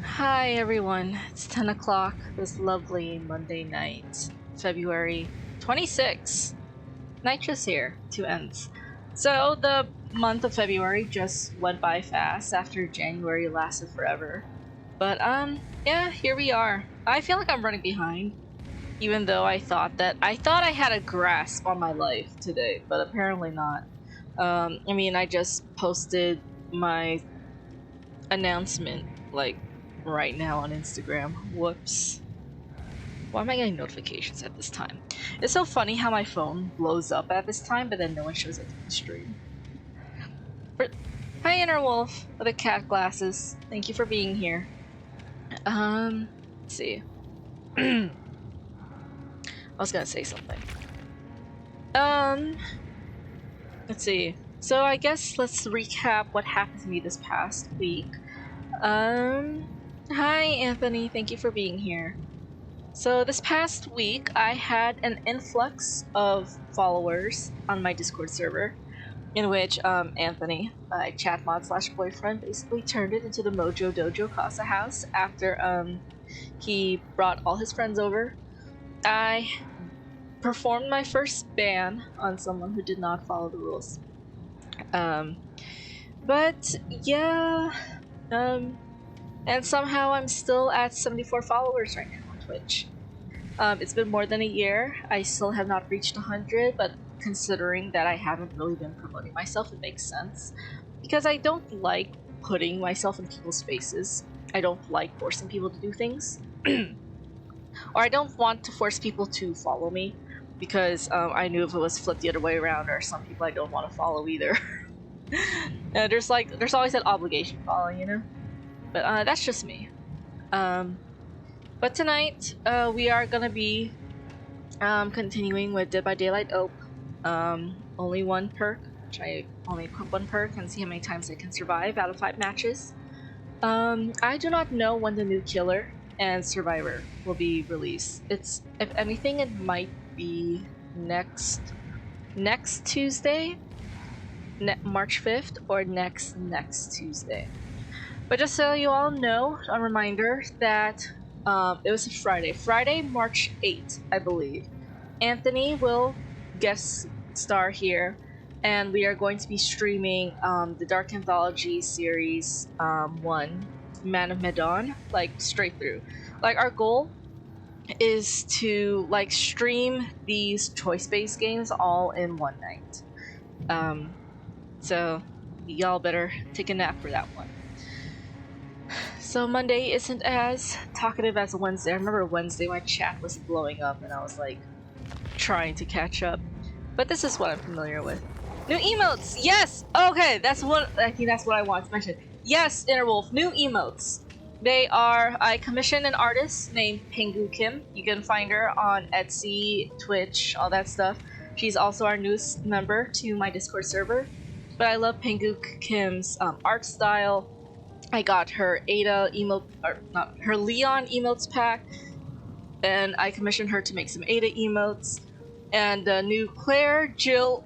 Hi everyone, it's 10 o'clock this lovely Monday night, February 26th. Night just here, two ends. So the month of February just went by fast after January lasted forever. But yeah, here we are. I feel like I'm running behind, even though I thought I had a grasp on my life today, but apparently not. I just posted my announcement like right now on Instagram. Whoops. Why am I getting notifications at this time? It's so funny how my phone blows up at this time, but then no one shows up to the stream. Hi, Inner Wolf with the cat glasses. Thank you for being here. Let's see. I was gonna say something. Let's see. So I guess let's recap what happened to me this past week. Hi, Anthony. Thank you for being here. So this past week, I had an influx of followers on my Discord server, in which Anthony, my chat mod slash boyfriend, basically turned it into the Mojo Dojo Casa house after he brought all his friends over. I performed my first ban on someone who did not follow the rules. But yeah, and somehow I'm still at 74 followers right now on Twitch. It's been more than a year. I still have not reached 100, but considering that I haven't really been promoting myself, it makes sense. Because I don't like putting myself in people's faces. I don't like forcing people to do things. Or I don't want to force people to follow me, because I knew if it was flipped the other way around, there are some people I don't want to follow either. There's always that obligation following, you know? But that's just me. But tonight, we are gonna be continuing with Dead by Daylight Ope. Only one perk, which I only equip one perk and see how many times I can survive out of 5 matches. I do not know when the new Killer and Survivor will be released. If anything, it might be next Tuesday, March 5th, or next Tuesday. But just so you all know, a reminder that it was a Friday, March 8th, I believe. Anthony will guest star here, and we are going to be streaming the Dark Anthology series 1, Man of Medan, like straight through. Like our goal is to like stream these choice-based games all in one night. So y'all better take a nap for that one. So Monday isn't as talkative as Wednesday. I remember Wednesday my chat was blowing up and I was like trying to catch up. But this is what I'm familiar with. New emotes! Yes! Okay, I think that's what I want to mention. Yes, Interwolf, new emotes. I commissioned an artist named Pingu Kim. You can find her on Etsy, Twitch, all that stuff. She's also our newest member to my Discord server. But I love Pingu Kim's art style. I got her Ada emote, or not, her Leon emotes pack, and I commissioned her to make some Ada emotes. And the new Claire, Jill,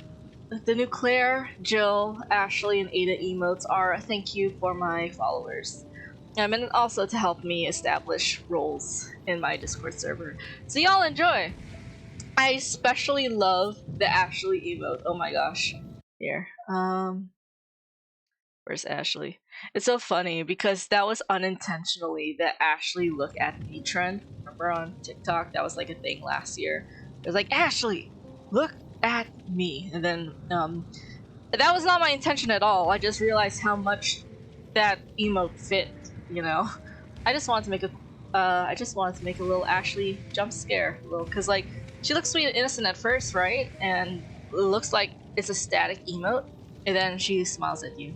Ashley, and Ada emotes are a thank you for my followers. And also to help me establish roles in my Discord server. So y'all enjoy! I especially love the Ashley emote. Oh my gosh. Here. Where's Ashley? It's so funny because that was unintentionally the Ashley look at me trend. Remember on TikTok? That was like a thing last year. It was like, Ashley, look at me. And then, that was not my intention at all. I just realized how much that emote fit, you know? I just wanted to make a little Ashley jump scare. Cause like, she looks sweet and innocent at first, right? And it looks like it's a static emote. And then she smiles at you.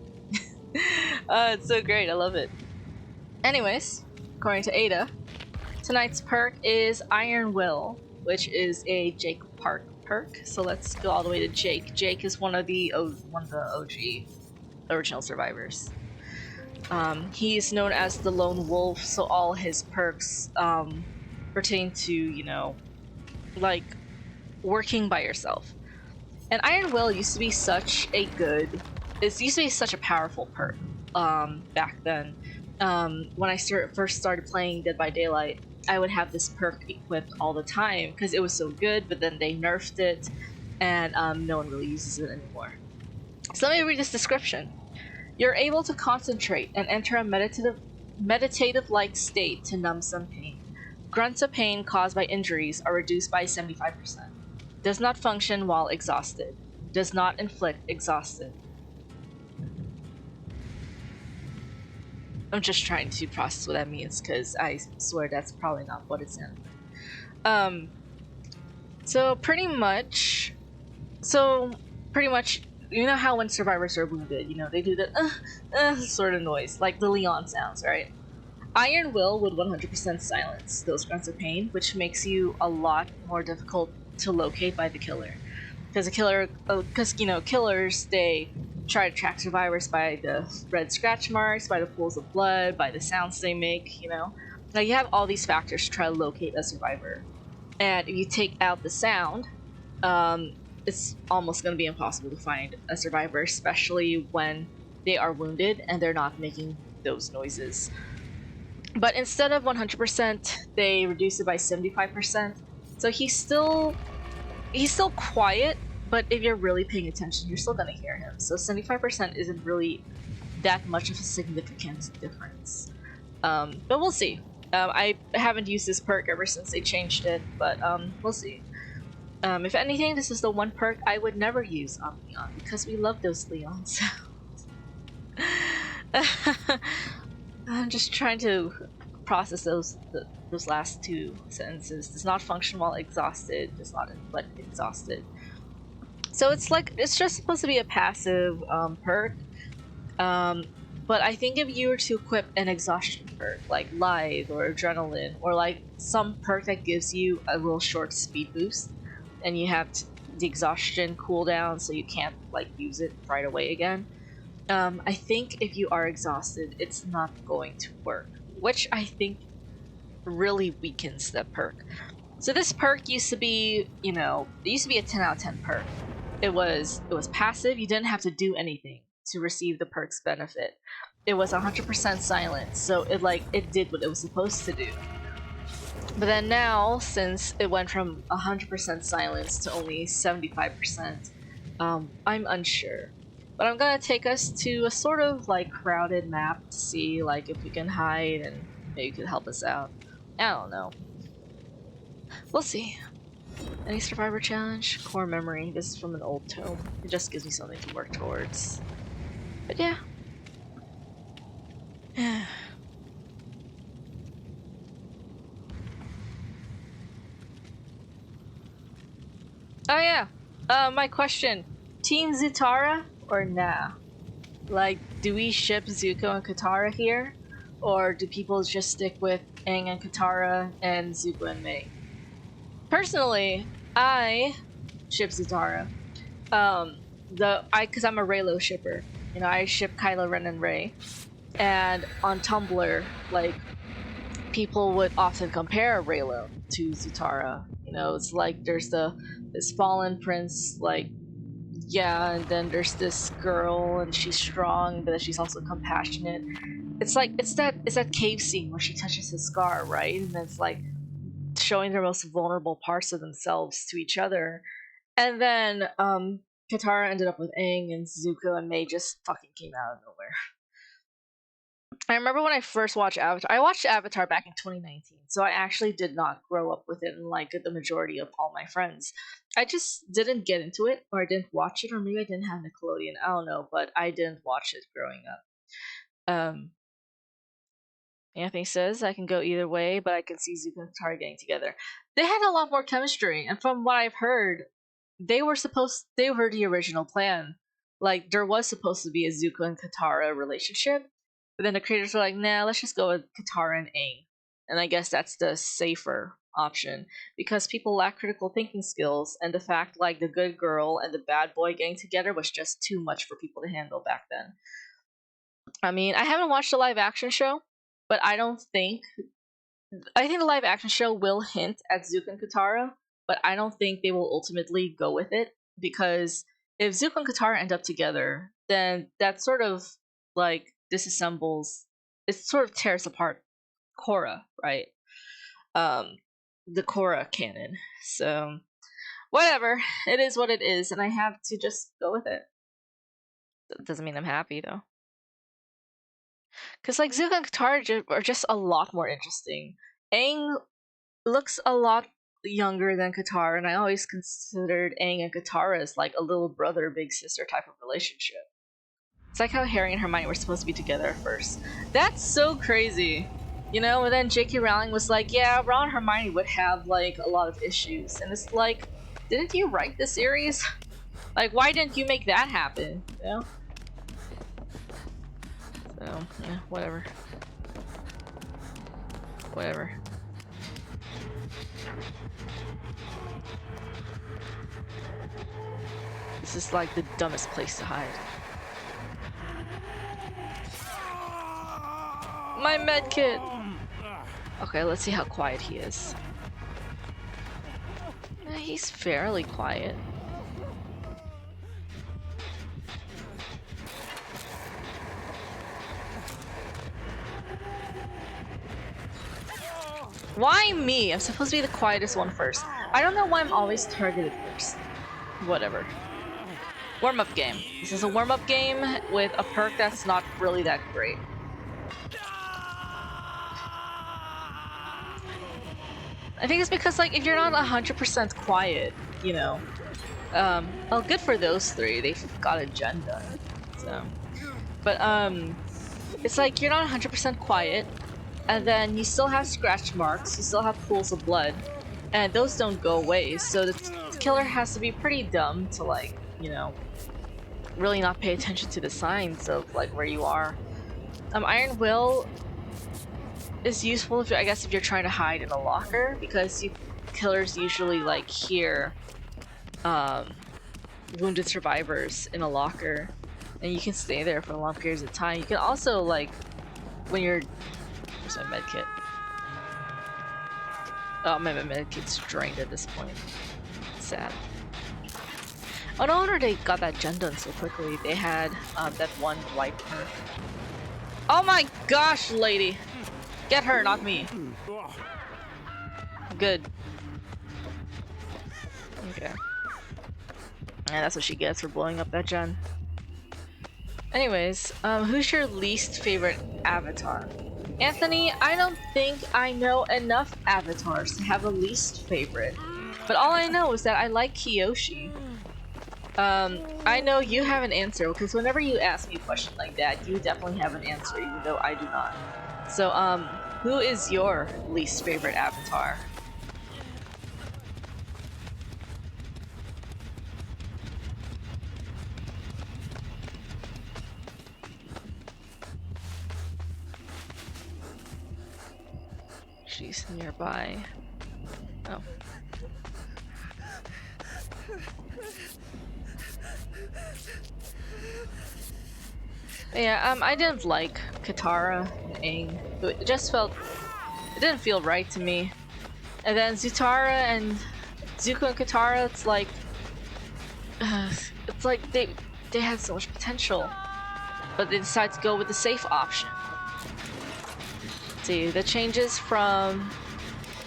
It's so great, I love it. Anyways, according to Ada, tonight's perk is Iron Will, which is a Jake Park perk. So let's go all the way to Jake. Jake is one of the OG original survivors. He's known as the Lone Wolf, so all his perks pertain to, you know, like working by yourself. And Iron Will used to be such a powerful perk back then. when I first started playing Dead by Daylight, I would have this perk equipped all the time because it was so good, but then they nerfed it, and no one really uses it anymore. So let me read this description. You're able to concentrate and enter a meditative-like state to numb some pain. Grunts of pain caused by injuries are reduced by 75%. Does not function while exhausted. Does not inflict exhausted. I'm just trying to process what that means because I swear that's probably not what it sounded like. So pretty much, you know how when survivors are wounded, you know, they do the sort of noise, like the Leon sounds, right? Iron Will would 100% silence those grunts of pain, which makes you a lot more difficult to locate by the killer. Because killers, they try to track survivors by the red scratch marks, by the pools of blood, by the sounds they make, you know? Now you have all these factors to try to locate a survivor. And if you take out the sound, it's almost going to be impossible to find a survivor, especially when they are wounded and they're not making those noises. But instead of 100%, they reduce it by 75%. So he's still quiet, but if you're really paying attention, you're still gonna hear him. So 75% isn't really that much of a significant difference. But we'll see. I haven't used this perk ever since they changed it, but we'll see. If anything, this is the one perk I would never use on Leon because we love those Leon sounds. I'm just trying to process those last two sentences. Does not function while exhausted. Does not inflict exhausted. So it's just supposed to be a passive perk. But I think if you were to equip an exhaustion perk like Lithe or Adrenaline or like some perk that gives you a real short speed boost, and you have the exhaustion cooldown, so you can't like use it right away again. I think if you are exhausted, it's not going to work, which I think really weakens the perk. So this perk used to be, it used to be a 10 out of 10 perk. It was passive. You didn't have to do anything to receive the perk's benefit. It was 100% silent, so it did what it was supposed to do. But then now, since it went from 100% silence to only 75%, I'm unsure. But I'm gonna take us to a sort of like crowded map to see like if we can hide and maybe you could help us out. I don't know. We'll see. Any survivor challenge? Core memory. This is from an old tome. It just gives me something to work towards. But yeah. Oh yeah. My question. Team Zutara or nah? Like, do we ship Zuko and Katara here? Or do people just stick with Aang and Katara and Zuko and Mei? Personally, I ship Zutara. Because I'm a Reylo shipper. I ship Kylo Ren and Rey. And on Tumblr, like, people would often compare Reylo to Zutara. It's like there's this fallen prince, like, yeah, and then there's this girl, and she's strong, but she's also compassionate. It's that cave scene where she touches his scar, right? And it's like showing their most vulnerable parts of themselves to each other. And then Katara ended up with Aang, and Zuko and Mei just fucking came out of nowhere. I remember when I first watched Avatar. I watched Avatar back in 2019, so I actually did not grow up with it like the majority of all my friends. I just didn't get into it, or I didn't watch it, or maybe I didn't have Nickelodeon. I don't know, but I didn't watch it growing up. Anthony says I can go either way, but I can see Zuko and Katara getting together. They had a lot more chemistry, and from what I've heard, they were the original plan. Like, there was supposed to be a Zuko and Katara relationship, but then the creators were like, nah, let's just go with Katara and Aang. And I guess that's the safer option, because people lack critical thinking skills, and the fact like the good girl and the bad boy getting together was just too much for people to handle back then. I mean, I haven't watched the live action show, but I think the live action show will hint at Zuko and Katara, but I don't think they will ultimately go with it, because if Zuko and Katara end up together, then that sort of like disassembles. it sort of tears apart Korra, right? The Korra canon. So whatever, it is what it is, and I have to just go with it. That doesn't mean I'm happy though. Because like Zuko and Katara are just a lot more interesting. Aang looks a lot younger than Katara, and I always considered Aang and Katara as like a little brother, big sister type of relationship. It's like how Harry and Hermione were supposed to be together at first. That's so crazy. You know, and then J.K. Rowling was like, yeah, Ron and Hermione would have like a lot of issues. And it's like, didn't you write the series? Like, why didn't you make that happen? You know? So, yeah, whatever. Whatever. This is like the dumbest place to hide. My medkit! Okay, let's see how quiet he is. He's fairly quiet. Why me? I'm supposed to be the quietest one first. I don't know why I'm always targeted first. Whatever. Warm-up game. This is a warm-up game with a perk that's not really that great. I think it's because, like, if you're not 100% quiet, you know, well, good for those three. They've got a gen done. So, but it's like you're not 100% quiet, and then you still have scratch marks, you still have pools of blood, and those don't go away. So the killer has to be pretty dumb to, like, you know, really not pay attention to the signs of like where you are. Iron Will is useful if, I guess, if you're trying to hide in a locker, because killers usually like hear wounded survivors in a locker, and you can stay there for long periods of time. You can also, like, when you're... Where's my medkit? Oh, my medkit's drained at this point. Sad. Oh, no wonder they got that gen done so quickly. They had that one white perk. Oh my gosh, lady! Get her, not me. Good. Okay. And that's what she gets for blowing up that gen. Anyways, who's your least favorite avatar? Anthony, I don't think I know enough avatars to have a least favorite. But all I know is that I like Kyoshi. I know you have an answer, because whenever you ask me a question like that, you definitely have an answer, even though I do not. So, who is your least favorite avatar? She's nearby. Oh. Yeah, I didn't like Katara and Aang. It just felt... It didn't feel right to me. And then Zuko and Katara, it's like... it's like they had so much potential. But they decided to go with the safe option. See, the changes from...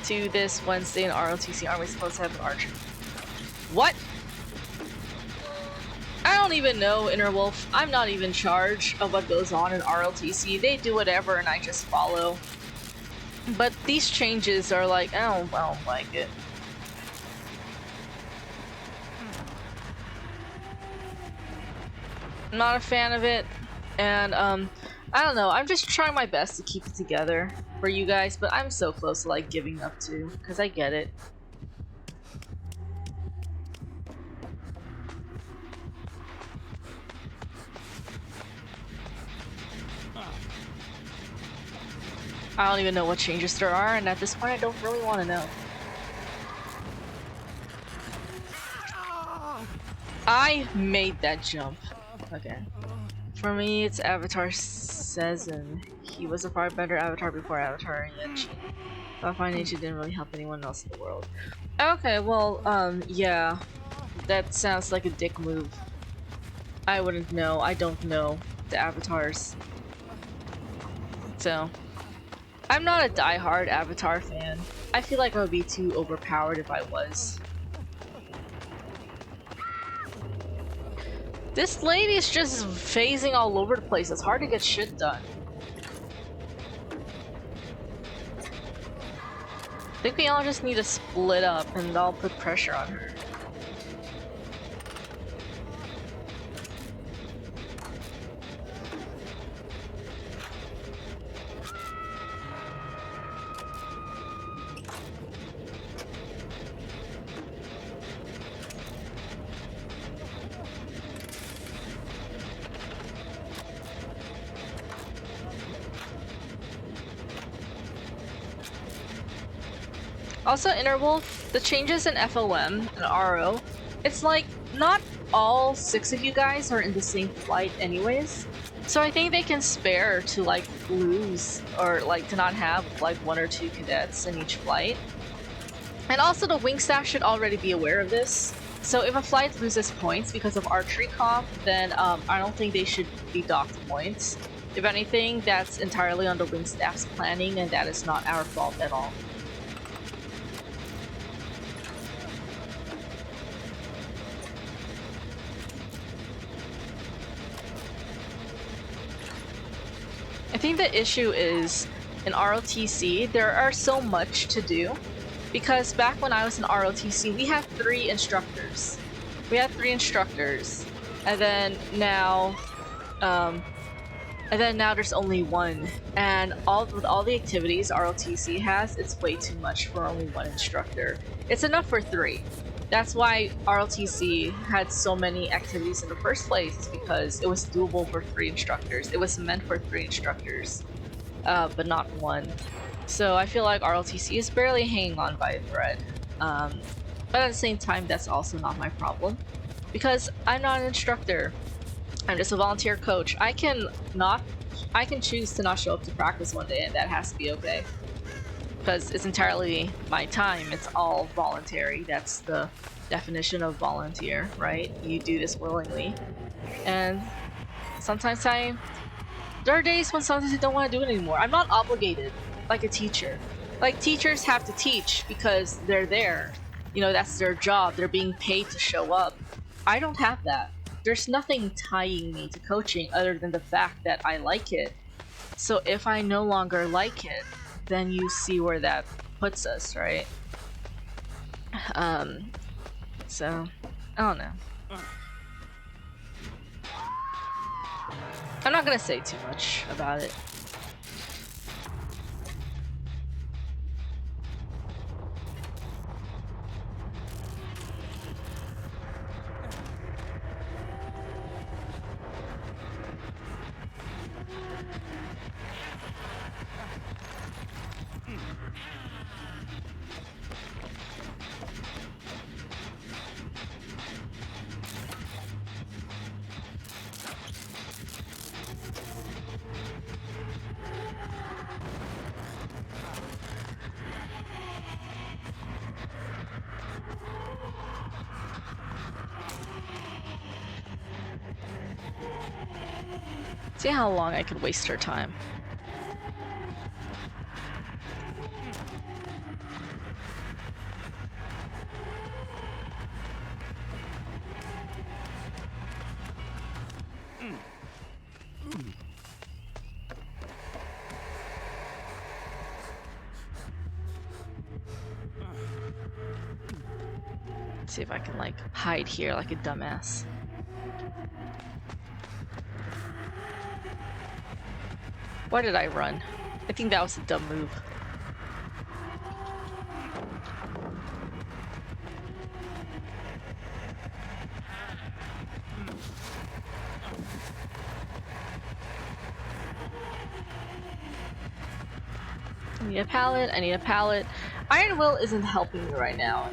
to this Wednesday in RLTC, aren't we supposed to have an archer? What? I don't even know, Interwolf. I'm not even in charge of what goes on in RLTC. They do whatever and I just follow. But these changes are like, I don't like it. I'm not a fan of it. And, I don't know. I'm just trying my best to keep it together for you guys, but I'm so close to, like, giving up too, because I get it. I don't even know what changes there are, and at this point I don't really want to know. I made that jump. Okay. For me, it's Avatar Sezen. He was a far better Avatar before Avatar Yenchi. Thought Fine Nature didn't really help anyone else in the world. Okay, well, yeah. That sounds like a dick move. I wouldn't know. I don't know the Avatars. So, I'm not a die-hard Avatar fan. I feel like I would be too overpowered if I was. This lady's just phasing all over the place. It's hard to get shit done. I think we all just need to split up and I'll put pressure on her. Also, Interwolf, the changes in FOM and RO, it's like not all 6 of you guys are in the same flight anyways. So I think they can spare to like lose or like to not have like 1 or 2 cadets in each flight. And also the wing staff should already be aware of this. So if a flight loses points because of archery comp, then I don't think they should be docked points. If anything, that's entirely on the wing staff's planning and that is not our fault at all. I think the issue is in ROTC, there are so much to do because back when I was in ROTC, we had 3 instructors. And then now, there's only 1. And with all the activities ROTC has, it's way too much for only 1 instructor. It's enough for 3. That's why ROTC had so many activities in the first place, because it was doable for 3 instructors. It was meant for 3 instructors, but not 1. So I feel like ROTC is barely hanging on by a thread. But at the same time, that's also not my problem, because I'm not an instructor. I'm just a volunteer coach. I can choose to not show up to practice one day, and that has to be okay. Because it's entirely my time, it's all voluntary. That's the definition of volunteer, right? You do this willingly. And sometimes there are days when sometimes I don't want to do it anymore. I'm not obligated, like a teacher. Like, teachers have to teach because they're there. You know, that's their job. They're being paid to show up. I don't have that. There's nothing tying me to coaching other than the fact that I like it. So if I no longer like it, then you see where that puts us, right? So, I don't know. I'm not gonna say too much about it. See how long I could waste her time. See if I can like hide here like a dumbass. Why did I run? I think that was a dumb move. I need a pallet, I need a pallet. Iron Will isn't helping me right now.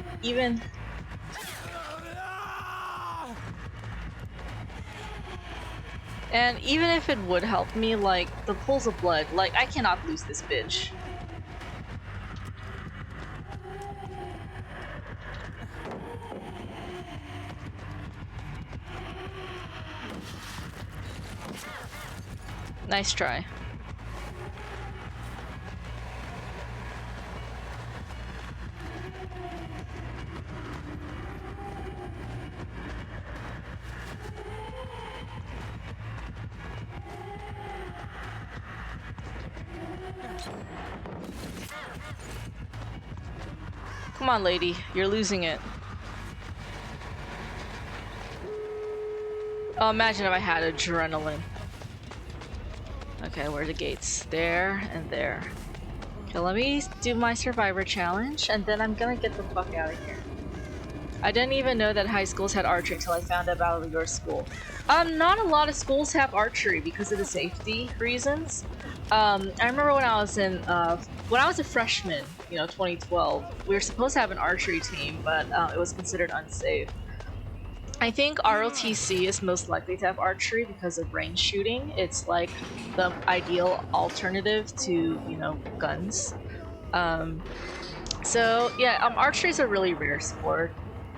And even if it would help me, like, the pools of blood, like, I cannot lose this bitch. Nice try. Come on, lady. You're losing it. Oh, imagine if I had adrenaline. Okay, where are the gates? There and there. Okay, let me do my survivor challenge, and then I'm gonna get the fuck out of here. I didn't even know that high schools had archery until I found out about your school. Not a lot of schools have archery because of the safety reasons. I remember when I was a freshman, 2012, we were supposed to have an archery team, but it was considered unsafe. I think ROTC is most likely to have archery because of range shooting. It's like the ideal alternative to, guns. So yeah, archery is a really rare sport,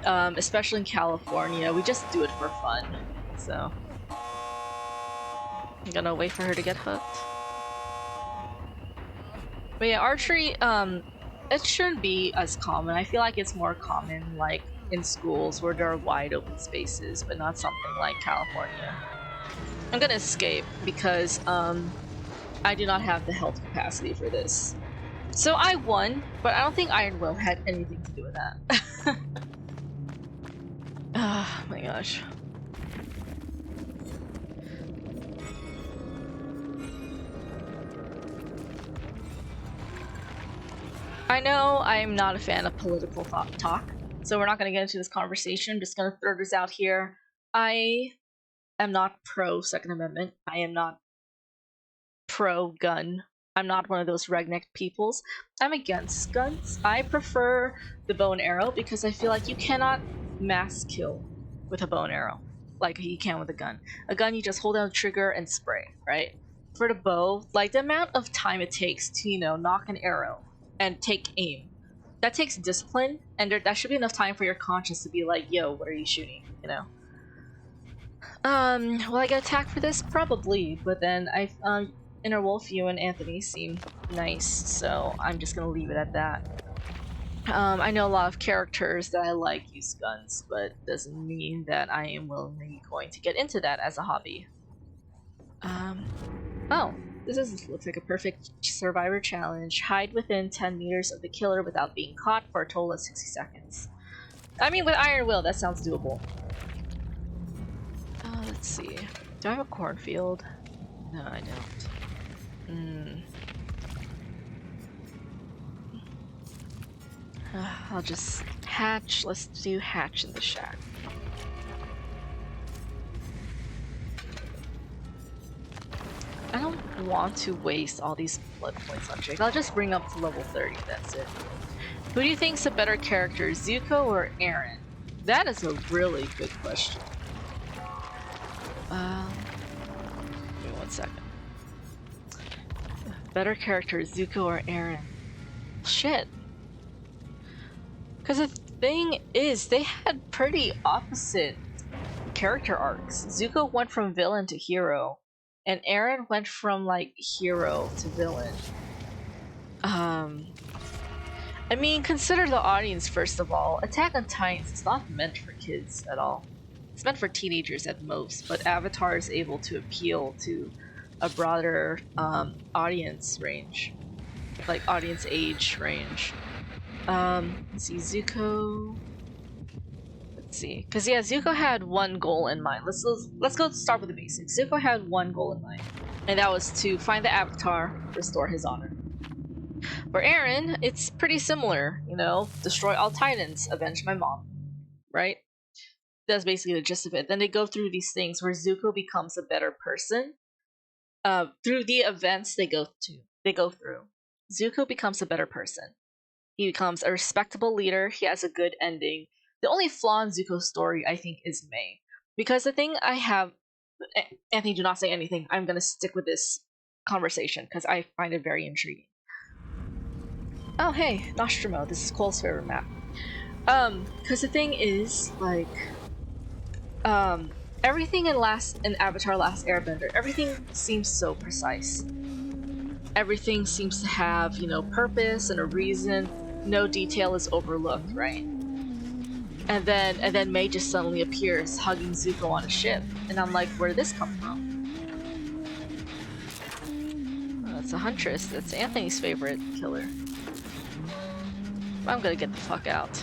especially in California. We just do it for fun. So I'm gonna wait for her to get hooked. But yeah, archery, it shouldn't be as common. I feel like it's more common, like, in schools where there are wide open spaces, but not something like California. I'm gonna escape because I do not have the health capacity for this. So I won, but I don't think Iron Will had anything to do with that. Oh my gosh. I know I'm not a fan of political talk, so we're not going to get into this conversation. I'm just going to throw this out here. I am not pro Second Amendment. I am not pro gun. I'm not one of those redneck peoples. I'm against guns. I prefer the bow and arrow because I feel like you cannot mass kill with a bow and arrow like you can with a gun. A gun, you just hold down the trigger and spray, right? For the bow, like the amount of time it takes to, knock an arrow and take aim, that takes discipline, and that should be enough time for your conscience to be like, yo, what are you shooting, Will I get attacked for this? Probably, but then Inner Wolf, you and Anthony seem nice, so I'm just gonna leave it at that. I know a lot of characters that I like use guns, but doesn't mean that I am willingly going to get into that as a hobby. Oh, looks like a perfect survivor challenge. Hide within 10 meters of the killer without being caught for a total of 60 seconds. I mean, with Iron Will, that sounds doable. Let's see. Do I have a cornfield? No, I don't. I'll just hatch. Let's do hatch in the shack. I don't want to waste all these blood points on Jake. I'll just bring up to level 30, that's it. Who do you think's a better character, Zuko or Eren? That is a really good question. Give me 1 second. Better character, Zuko or Eren? Shit. Because the thing is, they had pretty opposite character arcs. Zuko went from villain to hero, and Eren went from, like, hero to villain. I mean, consider the audience first of all. Attack on Titans is not meant for kids at all. It's meant for teenagers at most, but Avatar is able to appeal to a broader audience range. Like, audience age range. Let's see, Zuko... Let's see, because yeah, Zuko had one goal in mind. Let's go start with the basics. Zuko had one goal in mind, and that was to find the Avatar, restore his honor. For Eren, it's pretty similar, destroy all Titans, avenge my mom, right? That's basically the gist of it. Then they go through these things where Zuko becomes a better person. Through the events they go through. Zuko becomes a better person. He becomes a respectable leader. He has a good ending. The only flaw in Zuko's story, I think, is May. Because the thing I have... Anthony, do not say anything. I'm going to stick with this conversation, because I find it very intriguing. Oh, hey, Nostromo. This is Cole's favorite map. Because the thing is, like... everything in Avatar Last Airbender, everything seems so precise. Everything seems to have, purpose and a reason. No detail is overlooked, right? And then May just suddenly appears, hugging Zuko on a ship, and I'm like, where did this come from? Let's a huntress. That's Anthony's favorite killer. I'm gonna get the fuck out.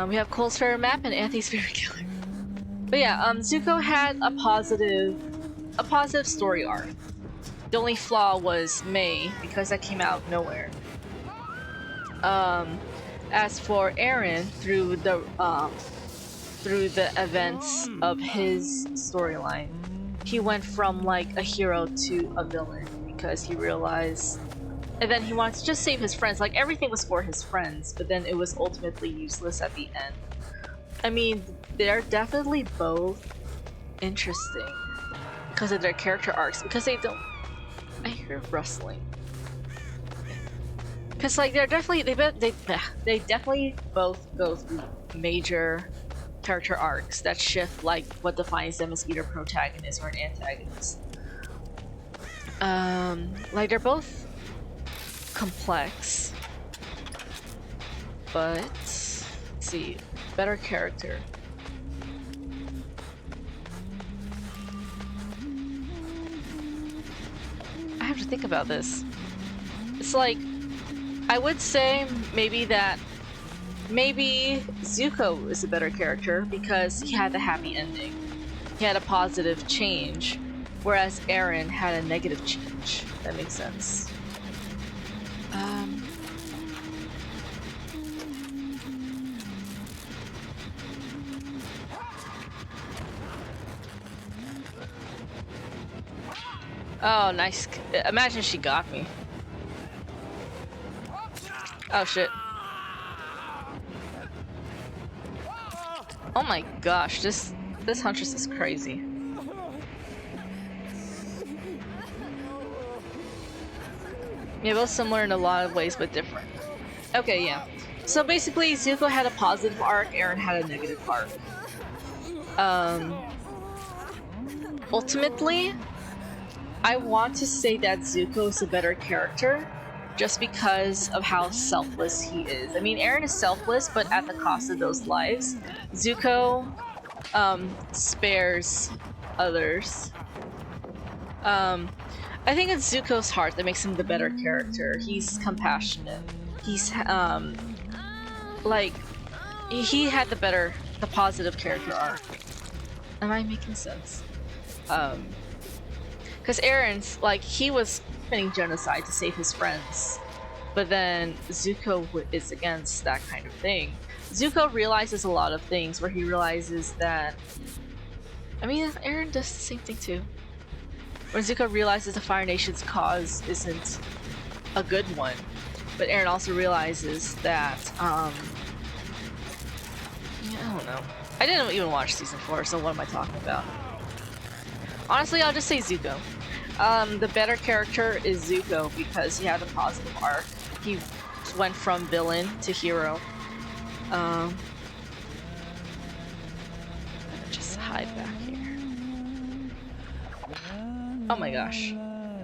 We have Cole's favorite map and Anthony's favorite killer. But yeah, Zuko had a positive story arc. The only flaw was May, because that came out of nowhere. As for Eren, through the events of his storyline, he went from like a hero to a villain because he realized, and then he wanted to just save his friends. Like everything was for his friends, but then it was ultimately useless at the end. I mean, they're definitely both interesting because of their character arcs, because they don't. I hear rustling. Because like they definitely both go through major character arcs that shift like what defines them as either protagonist or an antagonist. Like they're both complex, but let's see, better character. I have to think about this. It's like, I would say maybe Zuko is a better character because he had the happy ending. He had a positive change, whereas Eren had a negative change. That makes sense. Oh, nice. Imagine she got me. Oh shit. Oh my gosh, this huntress is crazy. Yeah, both similar in a lot of ways, but different. Okay, yeah. So basically, Zuko had a positive arc, Eren had a negative arc. Ultimately, I want to say that Zuko is a better character just because of how selfless he is. I mean, Eren is selfless, but at the cost of those lives. Zuko spares others. I think it's Zuko's heart that makes him the better character. He's compassionate. He's like he had the positive character arc. Am I making sense? Because Eren's like, he was committing genocide to save his friends, but then Zuko is against that kind of thing. Zuko realizes a lot of things where he realizes that, I mean, Eren does the same thing too. When Zuko realizes the Fire Nation's cause isn't a good one, but Eren also realizes that, yeah, I don't know. I didn't even watch season 4, so what am I talking about? Honestly, I'll just say Zuko. The better character is Zuko because he had a positive arc. He went from villain to hero. Just hide back here. Oh my gosh,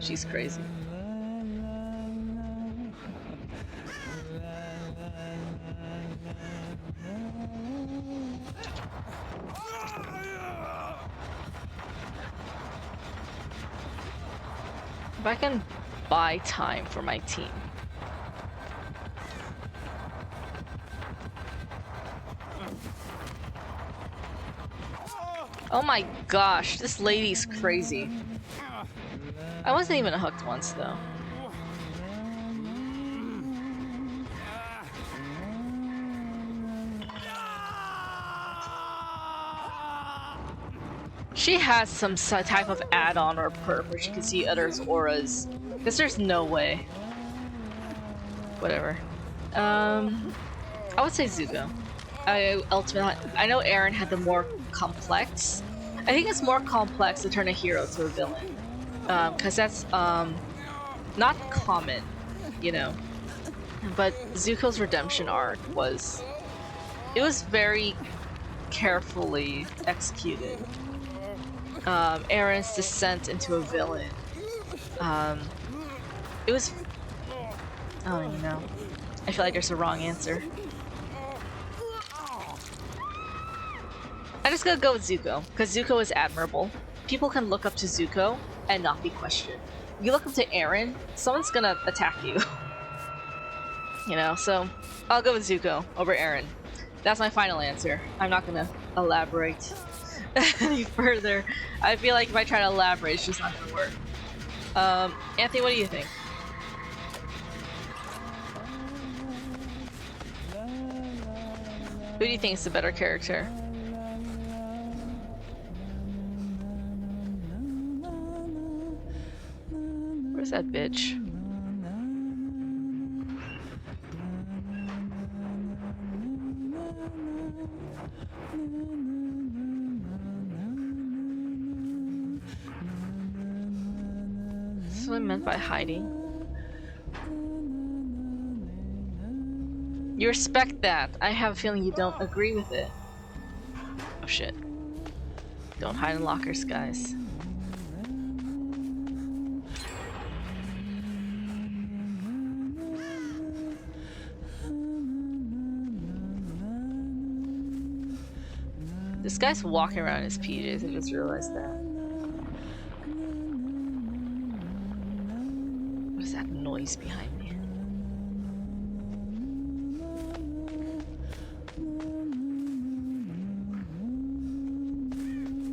she's crazy. If I can buy time for my team. Oh my gosh, this lady's crazy. I wasn't even hooked once though. She has some type of add-on or perk where she can see others' auras. Because there's no way. Whatever. I would say Zuko. I know Eren had the more complex. I think it's more complex to turn a hero to a villain. Because that's not common, you know. But Zuko's redemption arc was very carefully executed. Eren's descent into a villain. It was... Oh, you know. I feel like there's a wrong answer. I'm just gonna go with Zuko, because Zuko is admirable. people can look up to Zuko and not be questioned. If you look up to Eren, someone's gonna attack you. You know, so I'll go with Zuko over Eren. That's my final answer. I'm not gonna elaborate any further. I feel like if I try to elaborate, it's just not gonna work. Anthony, what do you think? Who do you think is the better character? Where's that bitch? That's what I meant by hiding. You respect that. I have a feeling you don't agree with it. Oh shit. Don't hide in lockers, guys. This guy's walking around in his PJs, I just realized that. What is that noise behind me?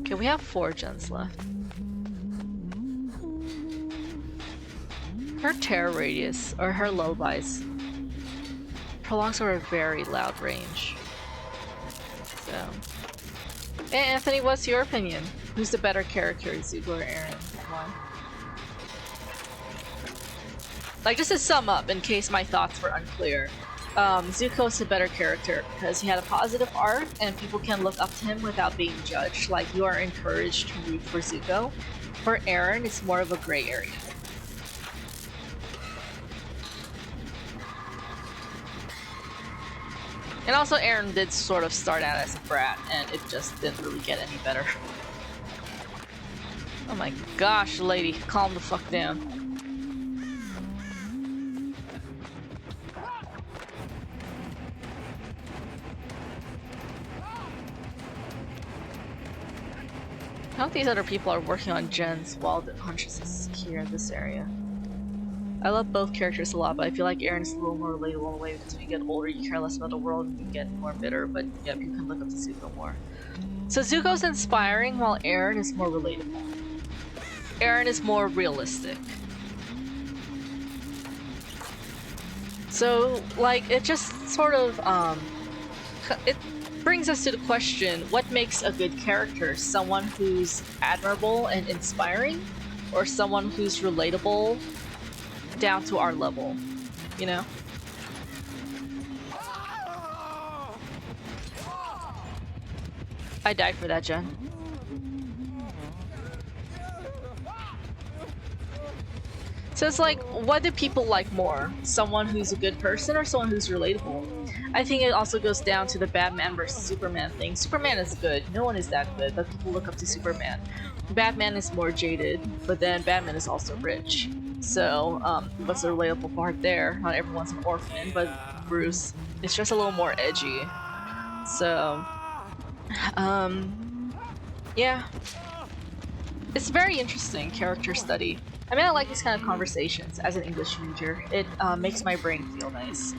Okay, we have 4 gens left. Her terror radius, or her lullabies, prolongs over a very loud range. So... Hey, Anthony, what's your opinion? Who's the better character, Zuko or Eren? Why? Like, just to sum up, in case my thoughts were unclear, Zuko's the better character because he had a positive arc and people can look up to him without being judged. Like, you are encouraged to root for Zuko. For Eren, it's more of a gray area. And also, Eren did sort of start out as a brat, and it just didn't really get any better. Oh my gosh, lady, calm the fuck down. I hope these other people are working on gens while the Huntress is here in this area. I love both characters a lot, but I feel like Eren is a little more relatable in a way because when you get older, you care less about the world and you get more bitter, but yeah, you can look up to Zuko more. So Zuko's inspiring while Eren is more relatable. Eren is more realistic. So, like, it just sort of, it brings us to the question, what makes a good character? Someone who's admirable and inspiring? Or someone who's relatable down to our level, you know? I died for that, Jen. So it's like, what do people like more? Someone who's a good person or someone who's relatable? I think it also goes down to the Batman versus Superman thing. Superman is good, no one is that good, but people look up to Superman. Batman is more jaded, but then Batman is also rich. So, what's the relatable part there? Not everyone's an orphan, but Bruce is just a little more edgy. So, yeah. It's very interesting character study. I mean, I like these kind of conversations as an English major. It makes my brain feel nice.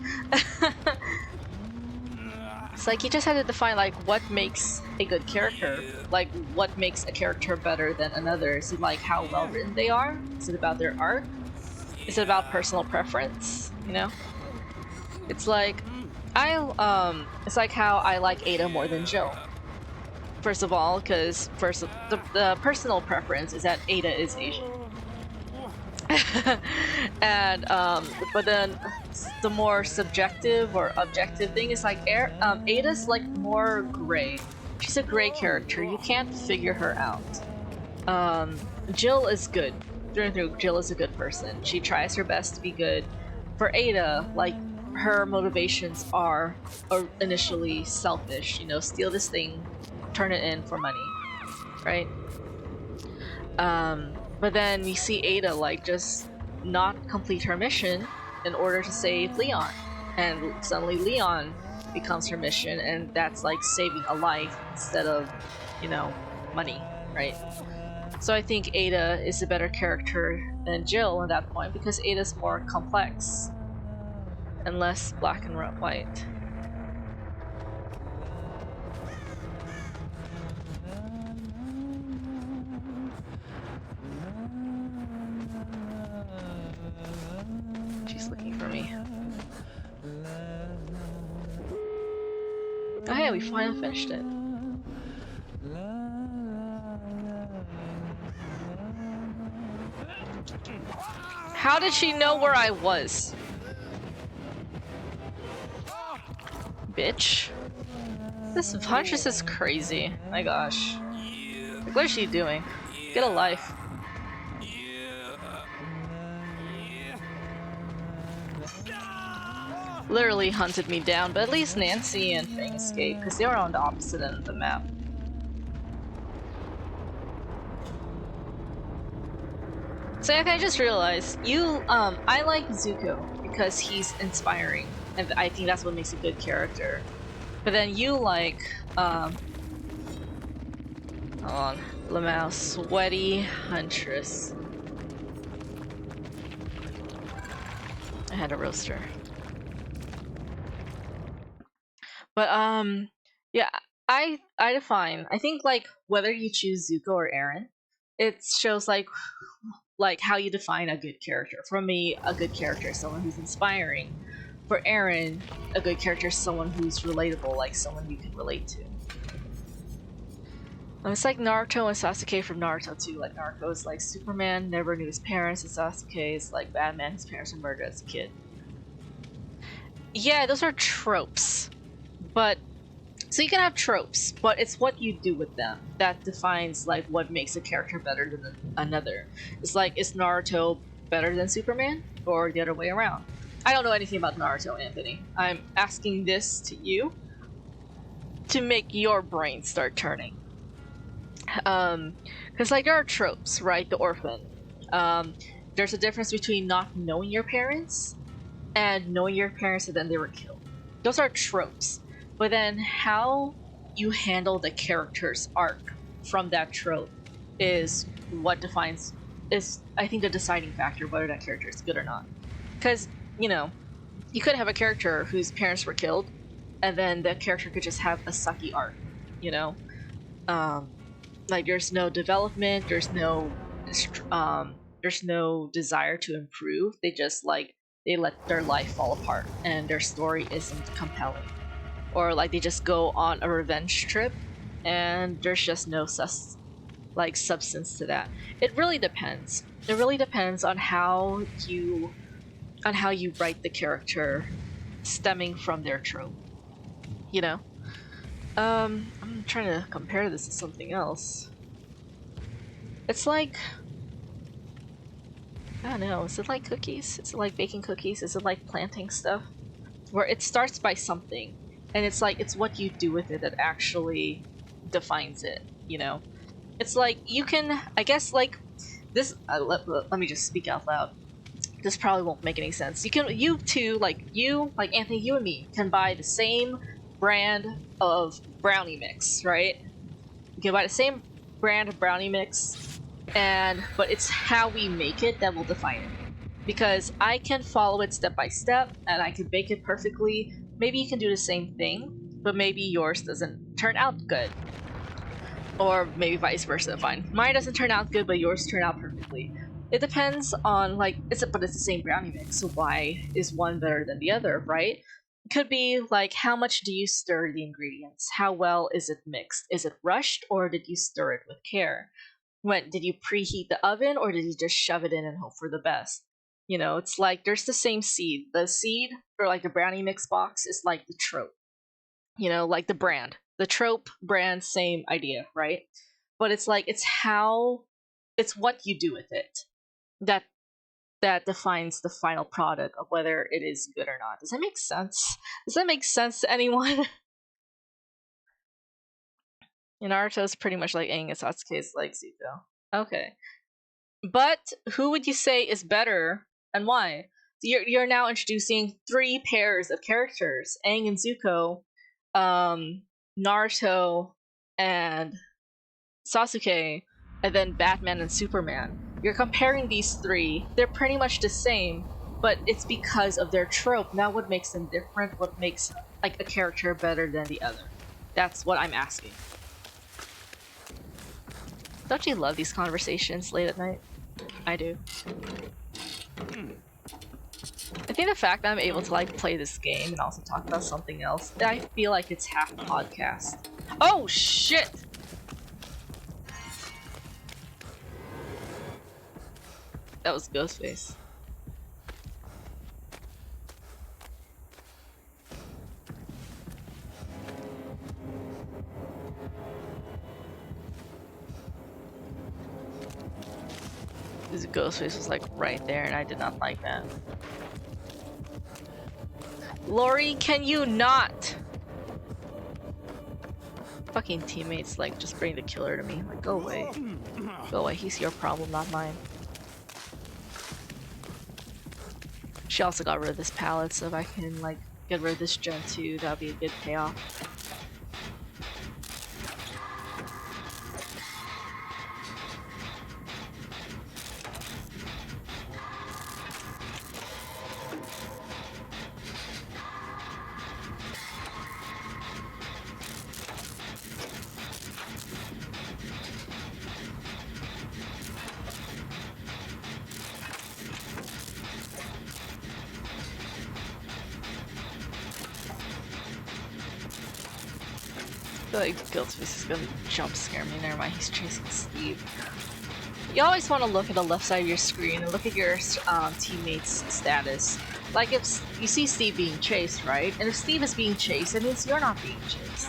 It's like you just had to define like what makes a good character. Like what makes a character better than another. Is it like how well written they are? Is it about their arc? Is it about personal preference? You know? It's like it's like how I like Ada more than Jill. First of all, because the personal preference is that Ada is Asian. And but then the more subjective or objective thing is like Ada's like more gray. She's a gray character. You can't figure her out. Jill is good. Through and through, Jill is a good person. She tries her best to be good. For Ada, like her motivations are initially selfish. You know, steal this thing, turn it in for money, right? But then we see Ada like just not complete her mission in order to save Leon, and suddenly Leon becomes her mission, and that's like saving a life instead of, you know, money. right? So I think Ada is a better character than Jill at that point because Ada's more complex and less black and white. She's looking for me. Oh hey, we finally finished it. How did she know where I was? Bitch. This Huntress is crazy. My gosh. Like, what is she doing? Get a life. Literally hunted me down, but at least Nancy and Fang escaped because they were on the opposite end of the map. So I just realized I like Zuko because he's inspiring, and I think that's what makes a good character. But then you like hold on, Lamau, sweaty Huntress. I had a roaster. But yeah, I define. I think like whether you choose Zuko or Eren, it shows like how you define a good character. For me, a good character is someone who's inspiring. For Eren, a good character is someone who's relatable, like someone you can relate to. It's like Naruto and Sasuke from Naruto too. Like Naruto is like Superman never knew his parents, and Sasuke is like Batman, his parents were murdered as a kid. Yeah, those are tropes. But so you can have tropes, but it's what you do with them that defines like what makes a character better than another. It's like, is Naruto better than Superman, or the other way around? I don't know anything about Naruto, Anthony. I'm asking this to you to make your brain start turning. Because like there are tropes, right? The orphan. There's a difference between not knowing your parents and knowing your parents and then they were killed. Those are tropes. But then how you handle the character's arc from that trope is what defines, is I think the deciding factor whether that character is good or not. Because, you know, you could have a character whose parents were killed and then the character could just have a sucky arc, you know? Like there's no development, there's no desire to improve. They just like they let their life fall apart and their story isn't compelling. Or like they just go on a revenge trip and there's just no substance to that. It really depends. It really depends on how you write the character stemming from their trope. You know? I'm trying to compare this to something else. It's like, I don't know, is it like cookies? Is it like baking cookies? Is it like planting stuff? Where it starts by something, and it's like, it's what you do with it that actually defines it, you know? It's like, you can, I guess, like, this, let me just speak out loud. This probably won't make any sense. You two, like Anthony, you and me, can buy the same brand of brownie mix, right? You can buy the same brand of brownie mix, but it's how we make it that will define it. Because I can follow it step by step, and I can bake it perfectly. Maybe you can do the same thing, but maybe yours doesn't turn out good. Or maybe vice versa, fine. Mine doesn't turn out good, but yours turn out perfectly. It depends on, like, but it's the same brownie mix, so why is one better than the other, right? It could be, like, how much do you stir the ingredients? How well is it mixed? Is it rushed, or did you stir it with care? Did you preheat the oven, or did you just shove it in and hope for the best? You know, it's like, there's the same seed. The seed, or like the brownie mix box, is like the trope. You know, like the brand. The trope, brand, same idea, right? But it's like, it's what you do with it that defines the final product of whether it is good or not. Does that make sense? Does that make sense to anyone? Naruto is pretty much like Aang, and Sasuke is like Zuko. Okay. But who would you say is better and why? You're now introducing 3 pairs of characters: Aang and Zuko, Naruto, and Sasuke, and then Batman and Superman. You're comparing these three. They're pretty much the same, but it's because of their trope, not what makes them different, what makes like a character better than the other. That's what I'm asking. Don't you love these conversations late at night? I do. I think the fact that I'm able to like play this game and also talk about something else, I feel like it's half podcast. Oh shit! That was Ghostface. This Ghostface was like right there and I did not like that. Lori, can you not? Fucking teammates like just bring the killer to me. Like, go away. Go away, he's your problem, not mine. She also got rid of this palette, so if I can like get rid of this gen 2, that would be a good payoff. I feel like Ghostface is gonna jump scare me. Never mind, he's chasing Steve. You always want to look at the left side of your screen and look at your teammate's status. Like if you see Steve being chased, right? And if Steve is being chased, it means you're not being chased.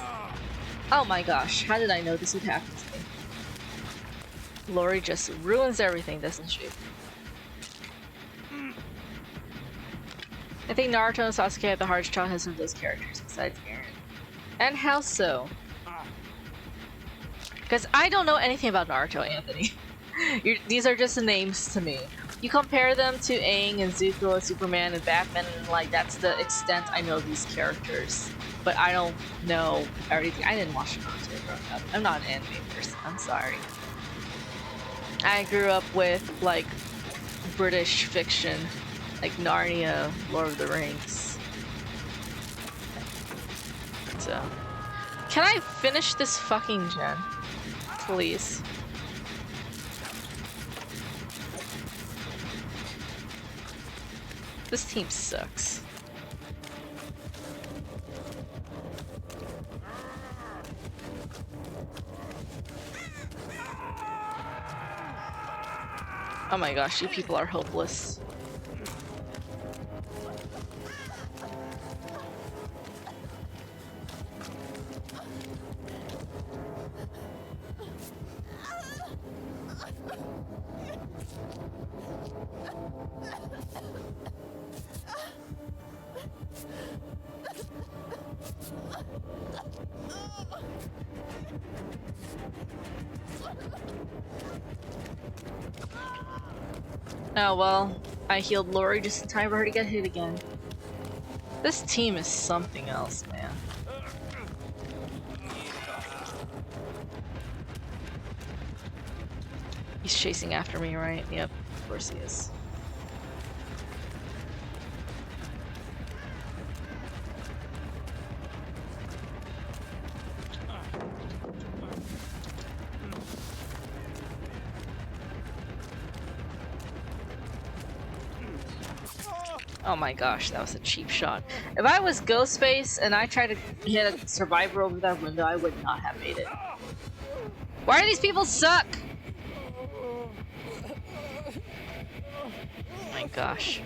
Oh my gosh, how did I know this would happen to me? Lori just ruins everything, doesn't she? I think Naruto and Sasuke have the hardest childhoods of those characters, besides Eren. And how so? Because I don't know anything about Naruto, Anthony. These are just the names to me. You compare them to Aang and Zuko and Superman and Batman, and like that's the extent I know these characters. But I don't know everything. I didn't watch Naruto growing up. I'm not an anime person. I'm sorry. I grew up with like British fiction, like Narnia, Lord of the Rings. So, can I finish this fucking gen? Please. This team sucks. Oh my gosh, you people are hopeless. Oh well, I healed Lori just in time for her to get hit again. This team is something else, man. He's chasing after me, right? Yep, of course he is. Oh my gosh, that was a cheap shot. If I was Ghostface and I tried to hit a survivor over that window, I would not have made it. Why do these people suck? Oh my gosh.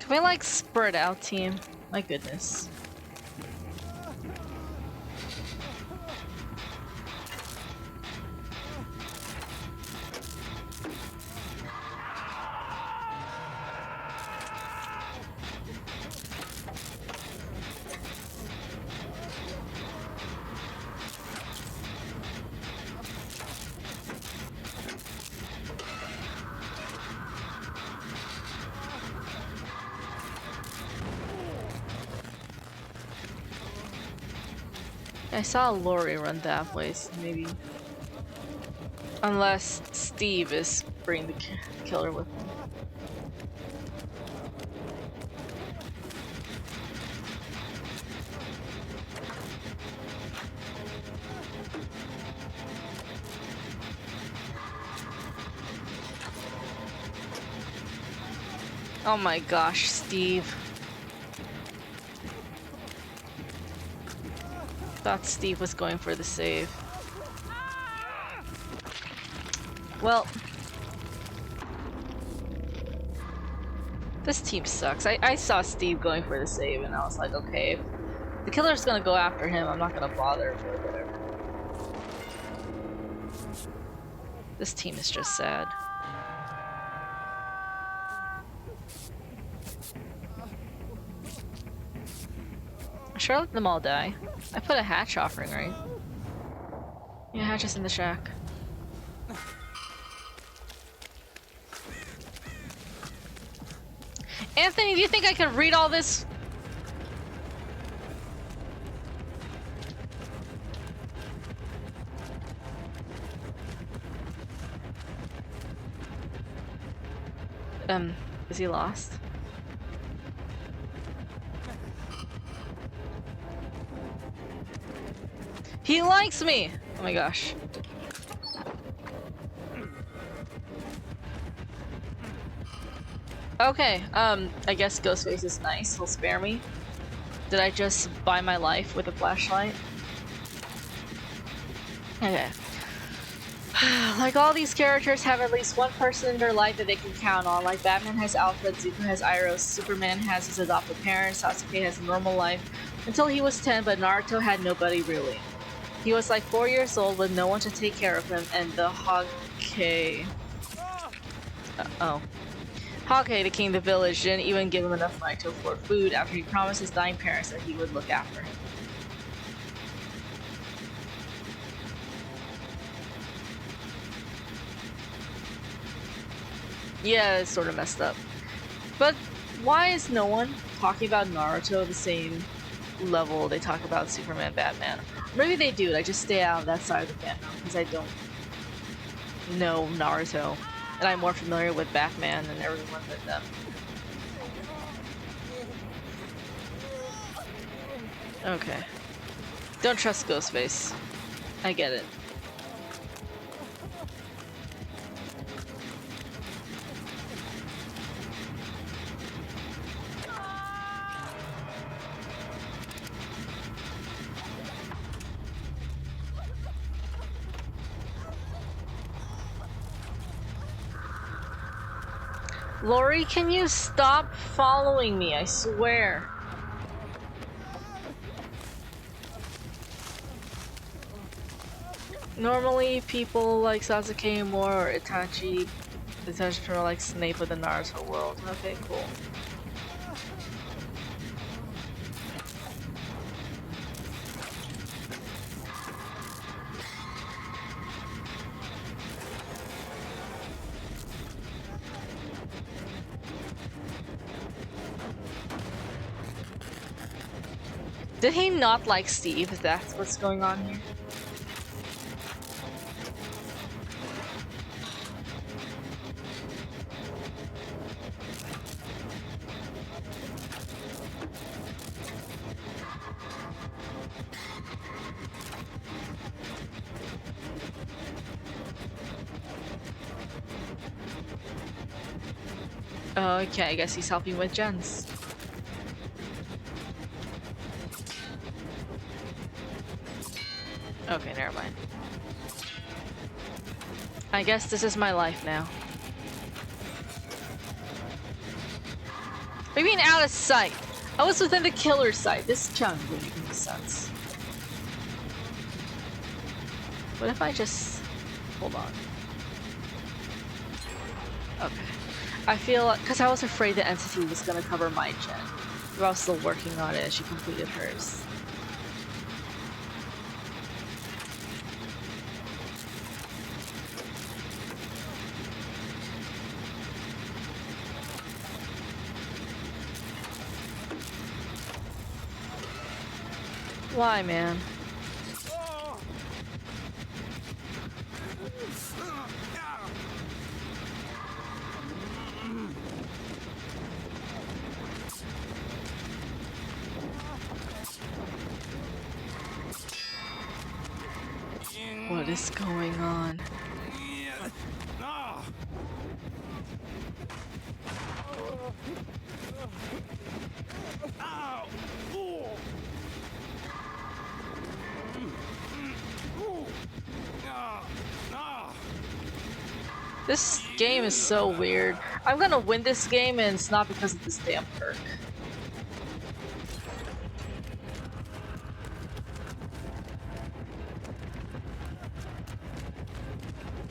Can we like spread out, team? My goodness. I saw Lori run that way, so maybe. Unless Steve is bringing the killer with him. Oh my gosh, Steve. Thought Steve was going for the save. Well, this team sucks. I saw Steve going for the save and I was like, okay, if the killer's gonna go after him, I'm not gonna bother, but whatever. This team is just sad. I sure let them all die. I put a hatch offering, right? Yeah, hatch is in the shack. Anthony, do you think I can read all this? Is he lost? He likes me! Oh my gosh. Okay, I guess Ghostface is nice. He'll spare me. Did I just buy my life with a flashlight? Okay. Like all these characters have at least one person in their life that they can count on. Like Batman has Alfred, Zuko has Iroh, Superman has his adopted parents, Sasuke has a normal life until he was 10, but Naruto had nobody really. He was like 4 years old with no one to take care of him, and the Hokage... Hokage, the king of the village, didn't even give him enough money to afford food after he promised his dying parents that he would look after him. Yeah, it's sort of messed up. But why is no one talking about Naruto the same level they talk about Superman, Batman? Maybe they do, I just stay out of that side of the fandom because I don't know Naruto. And I'm more familiar with Batman and everyone with them. Okay. Don't trust Ghostface. I get it. Lori, can you stop following me? I swear. Normally, people like Sasuke more or Itachi. Itachi more like Snape of the Naruto world. Okay, cool. Did he not like Steve? Is that what's going on here? Okay, I guess he's helping with gens. Okay, never mind. I guess this is my life now. What do you mean out of sight? I was within the killer's sight. This chunk would make any sense. What if I just... Hold on. Okay. I feel... Because I was afraid the entity was going to cover my gen. But I was still working on it and she completed hers. Why, man? is going on? This game is so weird. I'm gonna win this game and it's not because of this damn perk.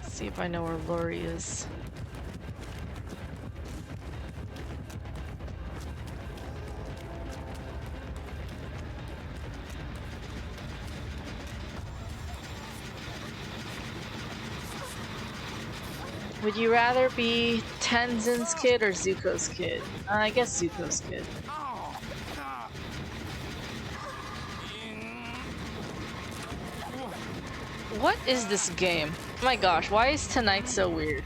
Let's see if I know where Lori is. Would you rather be Tenzin's kid or Zuko's kid? I guess Zuko's kid. What is this game? Oh my gosh, why is tonight so weird?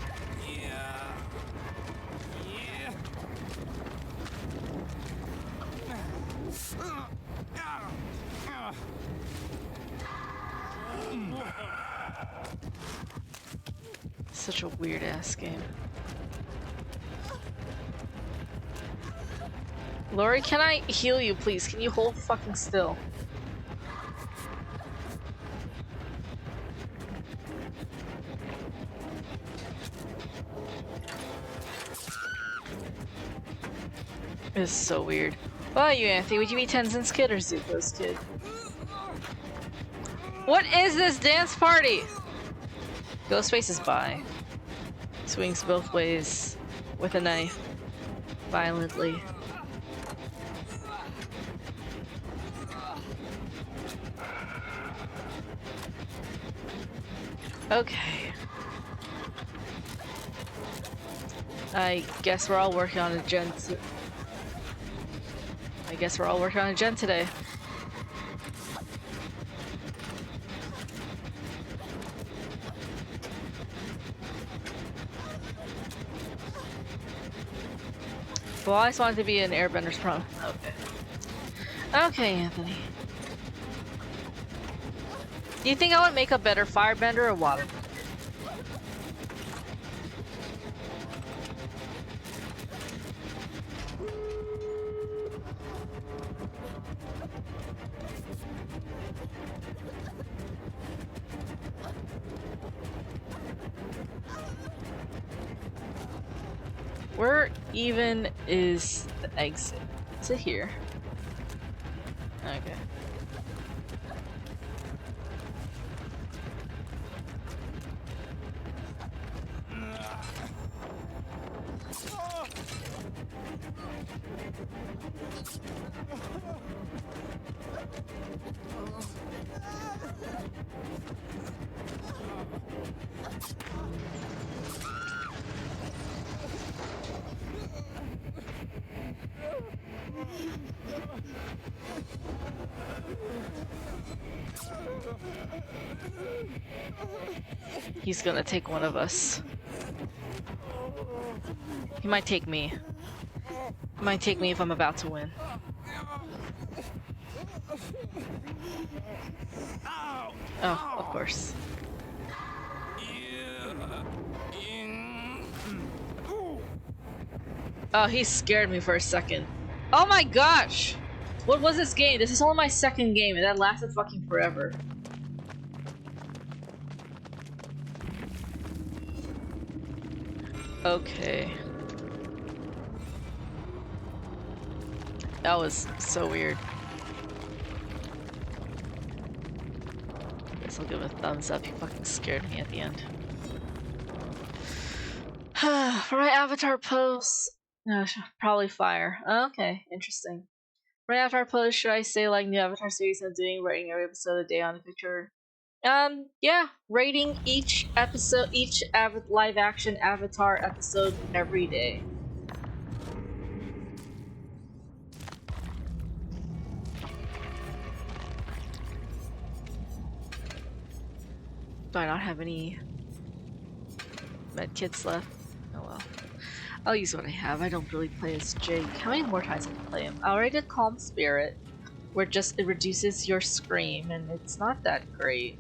Such a weird ass game. Lori, can I heal you, please? Can you hold fucking still? This is so weird. What about you, Anthony? Would you be Tenzin's kid or Zuko's kid? What is this dance party? Ghostface is bi. Swings both ways with a knife. Violently. Okay. I guess we're all working on a gen. I guess we're all working on a gen today. Well, I just wanted to be an Airbender's prom. Okay. Okay, Anthony. Do you think I would make a better Firebender or Waterbender? Where even is the exit? Is it here? Okay. He's gonna take one of us. He might take me. He might take me if I'm about to win. Oh, of course. Oh, he scared me for a second. Oh my gosh! What was this game? This is only my second game and that lasted fucking forever. Okay. That was so weird. Guess I'll give a thumbs up. You fucking scared me at the end. For my avatar pose, probably fire. Okay, interesting. For my avatar pose, should I say like new avatar series I'm doing, rating every episode a day on the picture? Yeah, rating each episode, each live action avatar episode every day. Do I not have any medkits left? Oh well. I'll use what I have. I don't really play as Jake. How many more times can I play him? I already did Calm Spirit, where it reduces your scream, and it's not that great.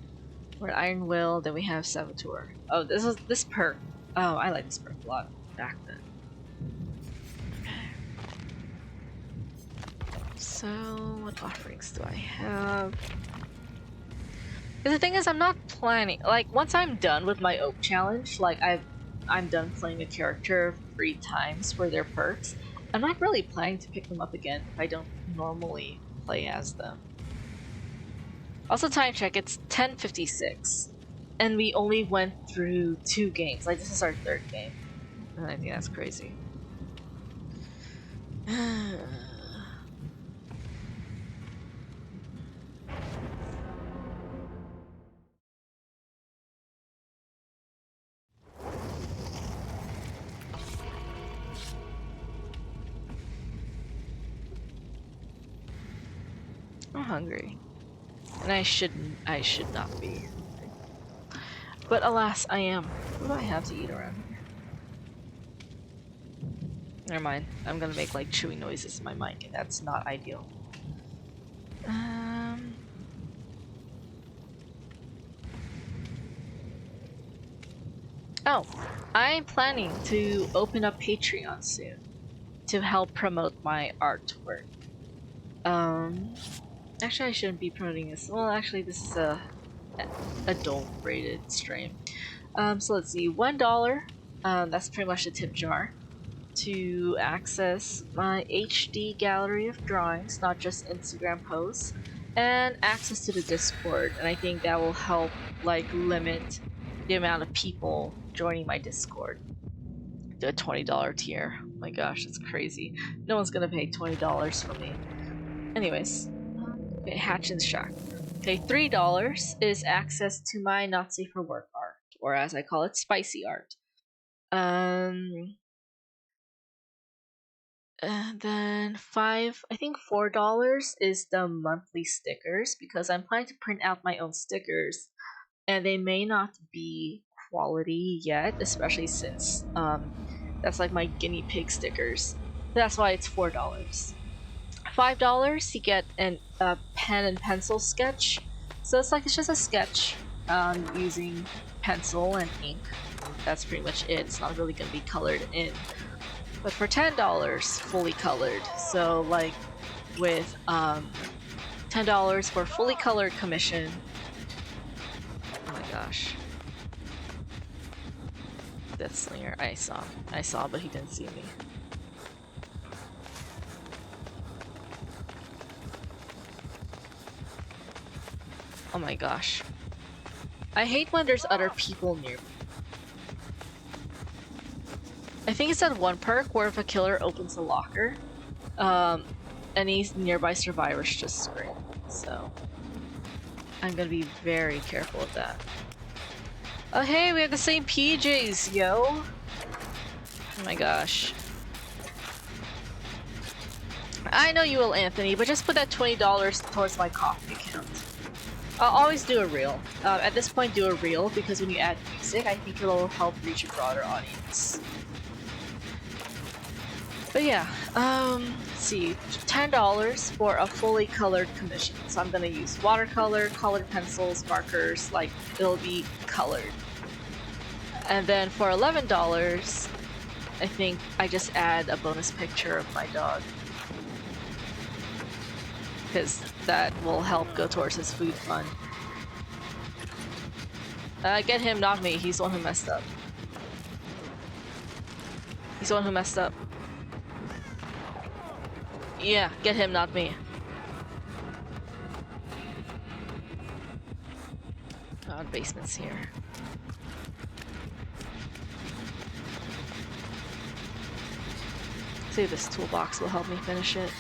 We're at Iron Will, then we have Saboteur. Oh, this perk. Oh, I like this perk a lot back then. So, what offerings do I have? Because the thing is, I'm not planning. Like, once I'm done with my Oak challenge, like I'm done playing a character 3 times for their perks. I'm not really planning to pick them up again if I don't normally play as them. Also, time check. It's 10:56, and we only went through 2 games. Like, this is our 3rd game, and I think that's crazy. I'm hungry, and I should not be. But alas, I am. What do I have to eat around here? Never mind. I'm gonna make like chewing noises in my mic, and that's not ideal. Oh, I'm planning to open up Patreon soon to help promote my artwork. Actually, I shouldn't be promoting this. Well, actually, this is a adult-rated stream. So let's see, $1. That's pretty much a tip jar to access my HD gallery of drawings, not just Instagram posts, and access to the Discord. And I think that will help like limit the amount of people joining my Discord to a $20 tier. Oh my gosh, that's crazy. No one's gonna pay $20 for me. Anyways, okay, Hatch and Shack. Okay, $3 is access to my not safe for work art, or as I call it, spicy art. And then I think $4 is the monthly stickers, because I'm planning to print out my own stickers, and they may not be quality yet, especially since that's like my guinea pig stickers. That's why it's $4. $5 you get a pen and pencil sketch. So it's just a sketch using pencil and ink. That's pretty much it. It's not really gonna be colored in. But for $10, fully colored. So like with $10 for fully colored commission. Oh my gosh. Death Slinger, I saw, but he didn't see me. Oh my gosh. I hate when there's other people near me. I think it's that one perk where if a killer opens a locker, any nearby survivors just scream. So I'm gonna be very careful with that. Oh hey, we have the same PJs, yo! Oh my gosh. I know you will, Anthony, but just put that $20 towards my coffee account. I'll always do a reel. At this point, do a reel, because when you add music, I think it'll help reach a broader audience. But yeah, let's see, $10 for a fully colored commission. So I'm gonna use watercolor, colored pencils, markers, like it'll be colored. And then for $11, I think I just add a bonus picture of my dog, because that will help go towards his food fund. Get him, not me. He's the one who messed up. He's the one who messed up. Yeah, get him, not me. Oh, the basement's here. See if this toolbox will help me finish it.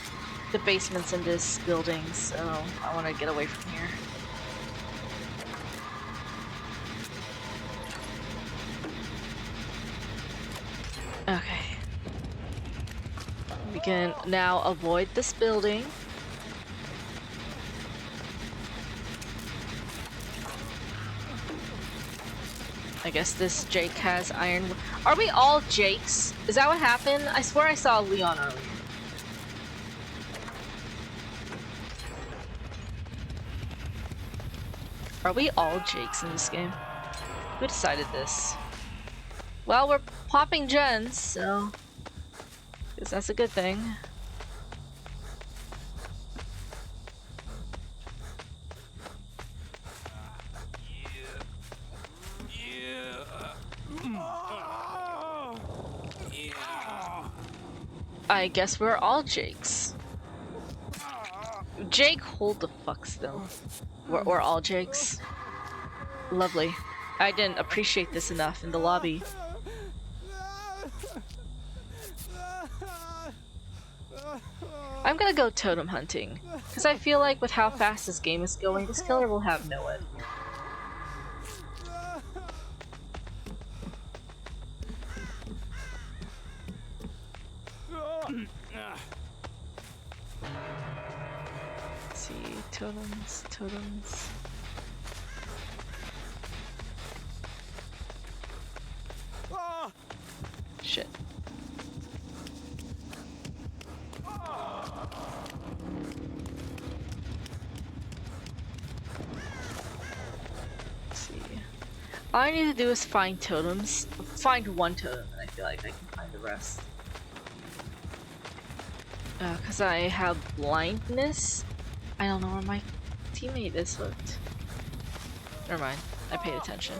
The basement's in this building, so I want to get away from here. Okay. We can now avoid this building. I guess this Jake has iron. Are we all Jakes? Is that what happened? I swear I saw Leon earlier. Are we all Jakes in this game? Who decided this? Well, we're popping gens, so... guess that's a good thing. I guess we're all Jakes. Jake, hold the fuck still. We're all Jakes. Lovely. I didn't appreciate this enough in the lobby. I'm gonna go totem hunting, because I feel like with how fast this game is going, this killer will have no it. Let's see, totems, totems. Shit. Let's see. All I need to do is find totems. Find one totem, and I feel like I can find the rest. Cause I have blindness. I don't know where my teammate is hooked. Never mind. I paid attention.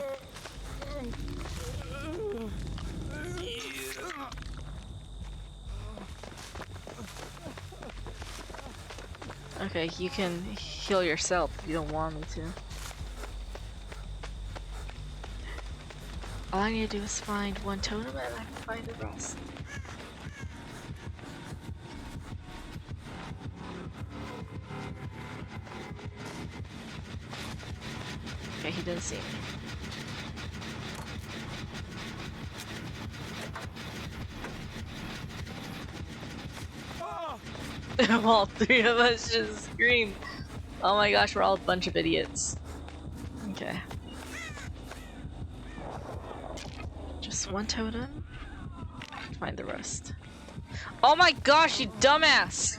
Okay, you can heal yourself if you don't want me to. All I need to do is find one totem and I can find the rest. Okay, he didn't see me. All three of us just screamed. Oh my gosh, we're all a bunch of idiots. Okay. Just one totem. Find the rest. Oh my gosh, you dumbass!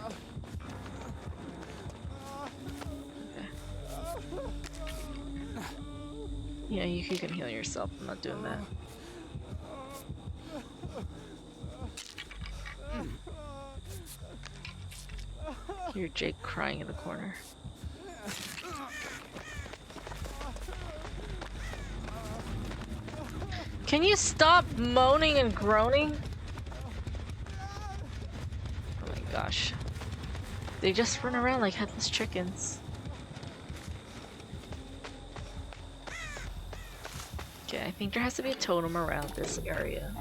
Okay. Yeah, you can heal yourself. I'm not doing that. Hear Jake crying in the corner. Can you stop moaning and groaning? Oh my gosh. They just run around like headless chickens. Okay, I think there has to be a totem around this area.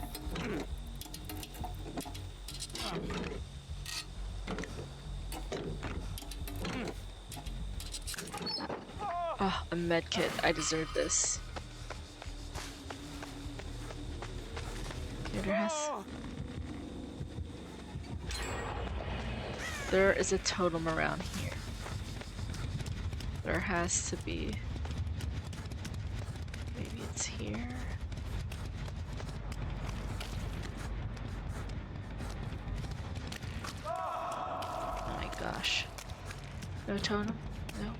Oh, a medkit. I deserve this. There is a totem around here. There has to be. Maybe it's here. Oh my gosh. No totem? No.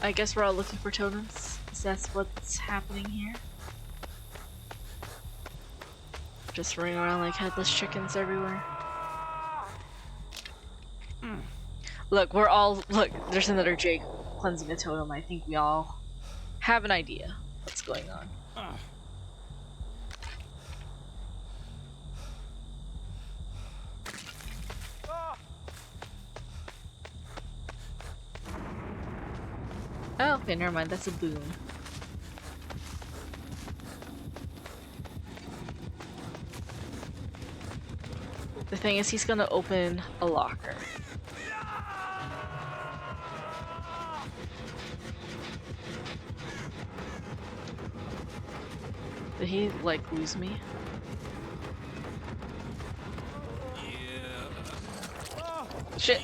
I guess we're all looking for totems, because that's what's happening here. Just running around like headless chickens everywhere. Look, look, there's another Jake cleansing a totem. I think we all have an idea what's going on. Oh, okay, never mind, that's a boon. The thing is, he's gonna open a locker. Did he, like, lose me? Shit!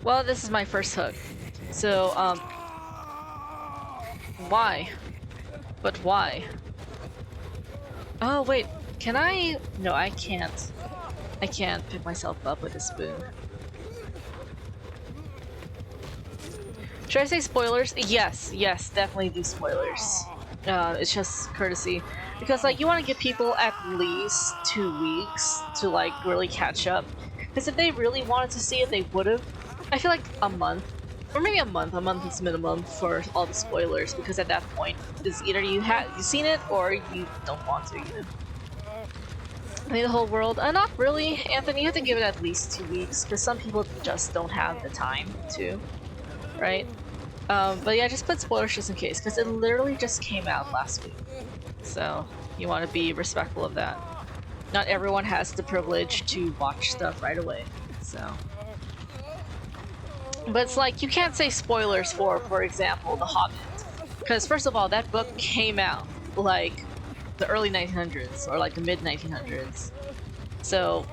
Well, this is my first hook. So, why? But why? Oh wait, can I? No, I can't. I can't pick myself up with a spoon. Should I say spoilers? Yes, yes, definitely do spoilers. It's just courtesy. Because, like, you want to give people at least 2 weeks to, like, really catch up. Because if they really wanted to see it, they would've. I feel like a month. Or maybe a month. A month is minimum for all the spoilers. Because at that point, it's either you've seen it, or you don't want to, you know? I mean, the whole world. Not really, Anthony. You have to give it at least 2 weeks. Because some people just don't have the time to. Right? But yeah, just put spoilers just in case, because it literally just came out last week. So, you want to be respectful of that. Not everyone has the privilege to watch stuff right away, so. But it's like, you can't say spoilers for example, The Hobbit. Because first of all, that book came out, like, the early 1900s, or like the mid-1900s. So,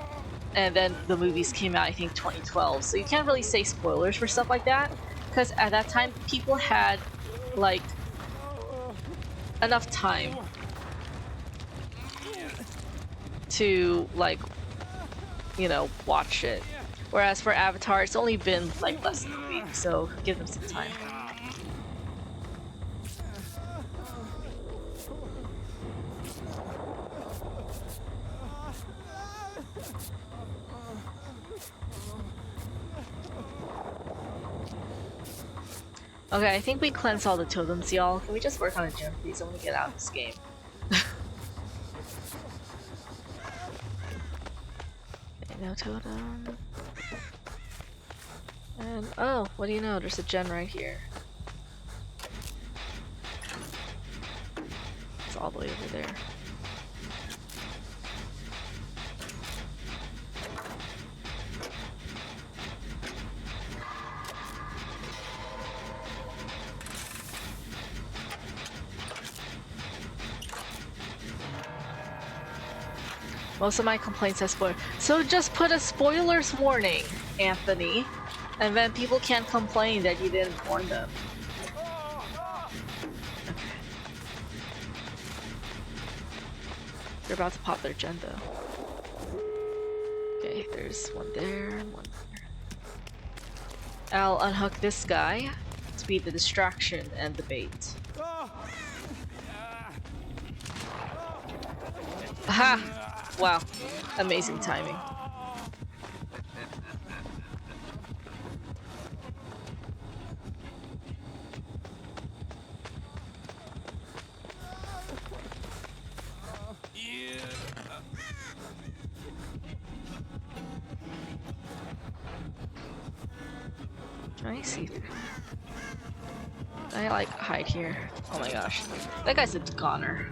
and then the movies came out, I think, 2012. So you can't really say spoilers for stuff like that. Because at that time, people had, like, enough time to, like, you know, watch it. Whereas for Avatar, it's only been, like, less than a week, so give them some time. Okay, I think we cleansed all the totems, y'all. Can we just work on a gym, please? I want to get out of this game. Okay, no totem. And, oh, what do you know? There's a gen right here. It's all the way over there. Most of my complaints are spoilers. So just put a spoilers warning, Anthony. And then people can't complain that you didn't warn them. Okay. They're about to pop their gen though. Okay, there's one there, one there. I'll unhook this guy to be the distraction and the bait. Aha! Wow, amazing timing. I see. I like hide here. Oh my gosh, that guy's a goner.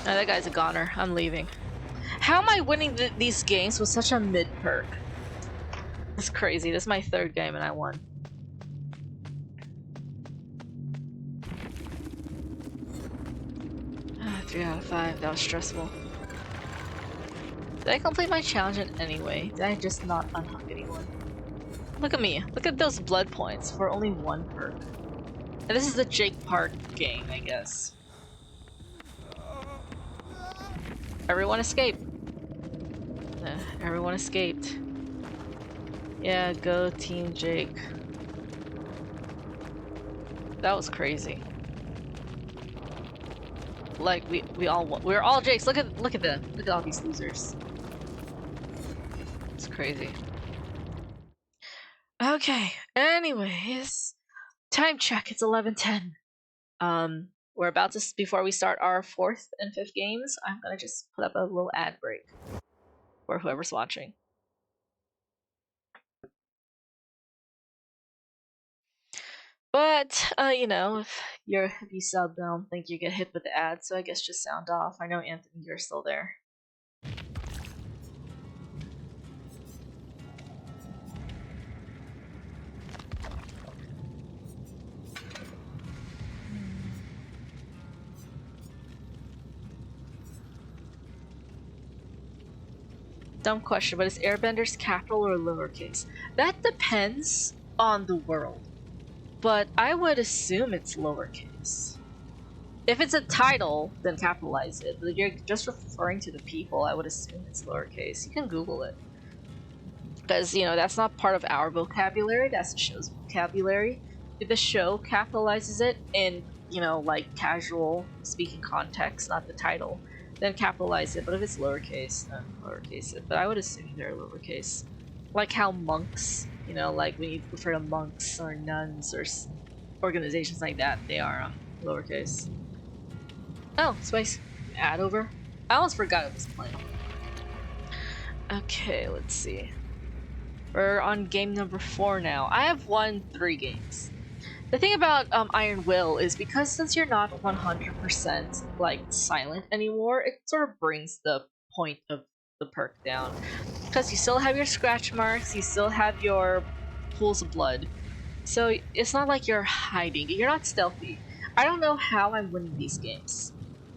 No, that guy's a goner. I'm leaving. How am I winning these games with such a mid perk? It's crazy. This is my third game and I won. Ah, 3 out of 5. That was stressful. Did I complete my challenge in any way? Did I just not unhook anyone? Look at me. Look at those blood points for only one perk. And this is the Jake Park game, I guess. Everyone escaped. Everyone escaped. Yeah, go Team Jake. That was crazy. Like we're all Jakes. Look at them. Look at all these losers. It's crazy. Okay. Anyways, time check. It's 11:10. We're about to, before we start our 4th and 5th games, I'm gonna just put up a little ad break for whoever's watching. But, you know, if you sub, I don't think you get hit with the ad, so I guess just sound off. I know, Anthony, you're still there. Dumb question, but is Airbenders capital or lowercase? That depends on the world, but I would assume it's lowercase. If it's a title, then capitalize it. But if you're just referring to the people, I would assume it's lowercase. You can Google it. Because, you know, that's not part of our vocabulary, that's the show's vocabulary. If the show capitalizes it in, you know, like casual speaking context, not the title, then capitalize it. But if it's lowercase, then lowercase it. But I would assume they're lowercase. Like how monks, you know, like when you refer to monks or nuns or organizations like that, they are lowercase. Oh, space. Add over. I almost forgot it was playing. Okay, let's see. We're on game number 4 now. I have won 3 games. The thing about Iron Will is because since you're not 100% like silent anymore, it sort of brings the point of the perk down. Because you still have your scratch marks, you still have your pools of blood. So it's not like you're hiding. You're not stealthy. I don't know how I'm winning these games.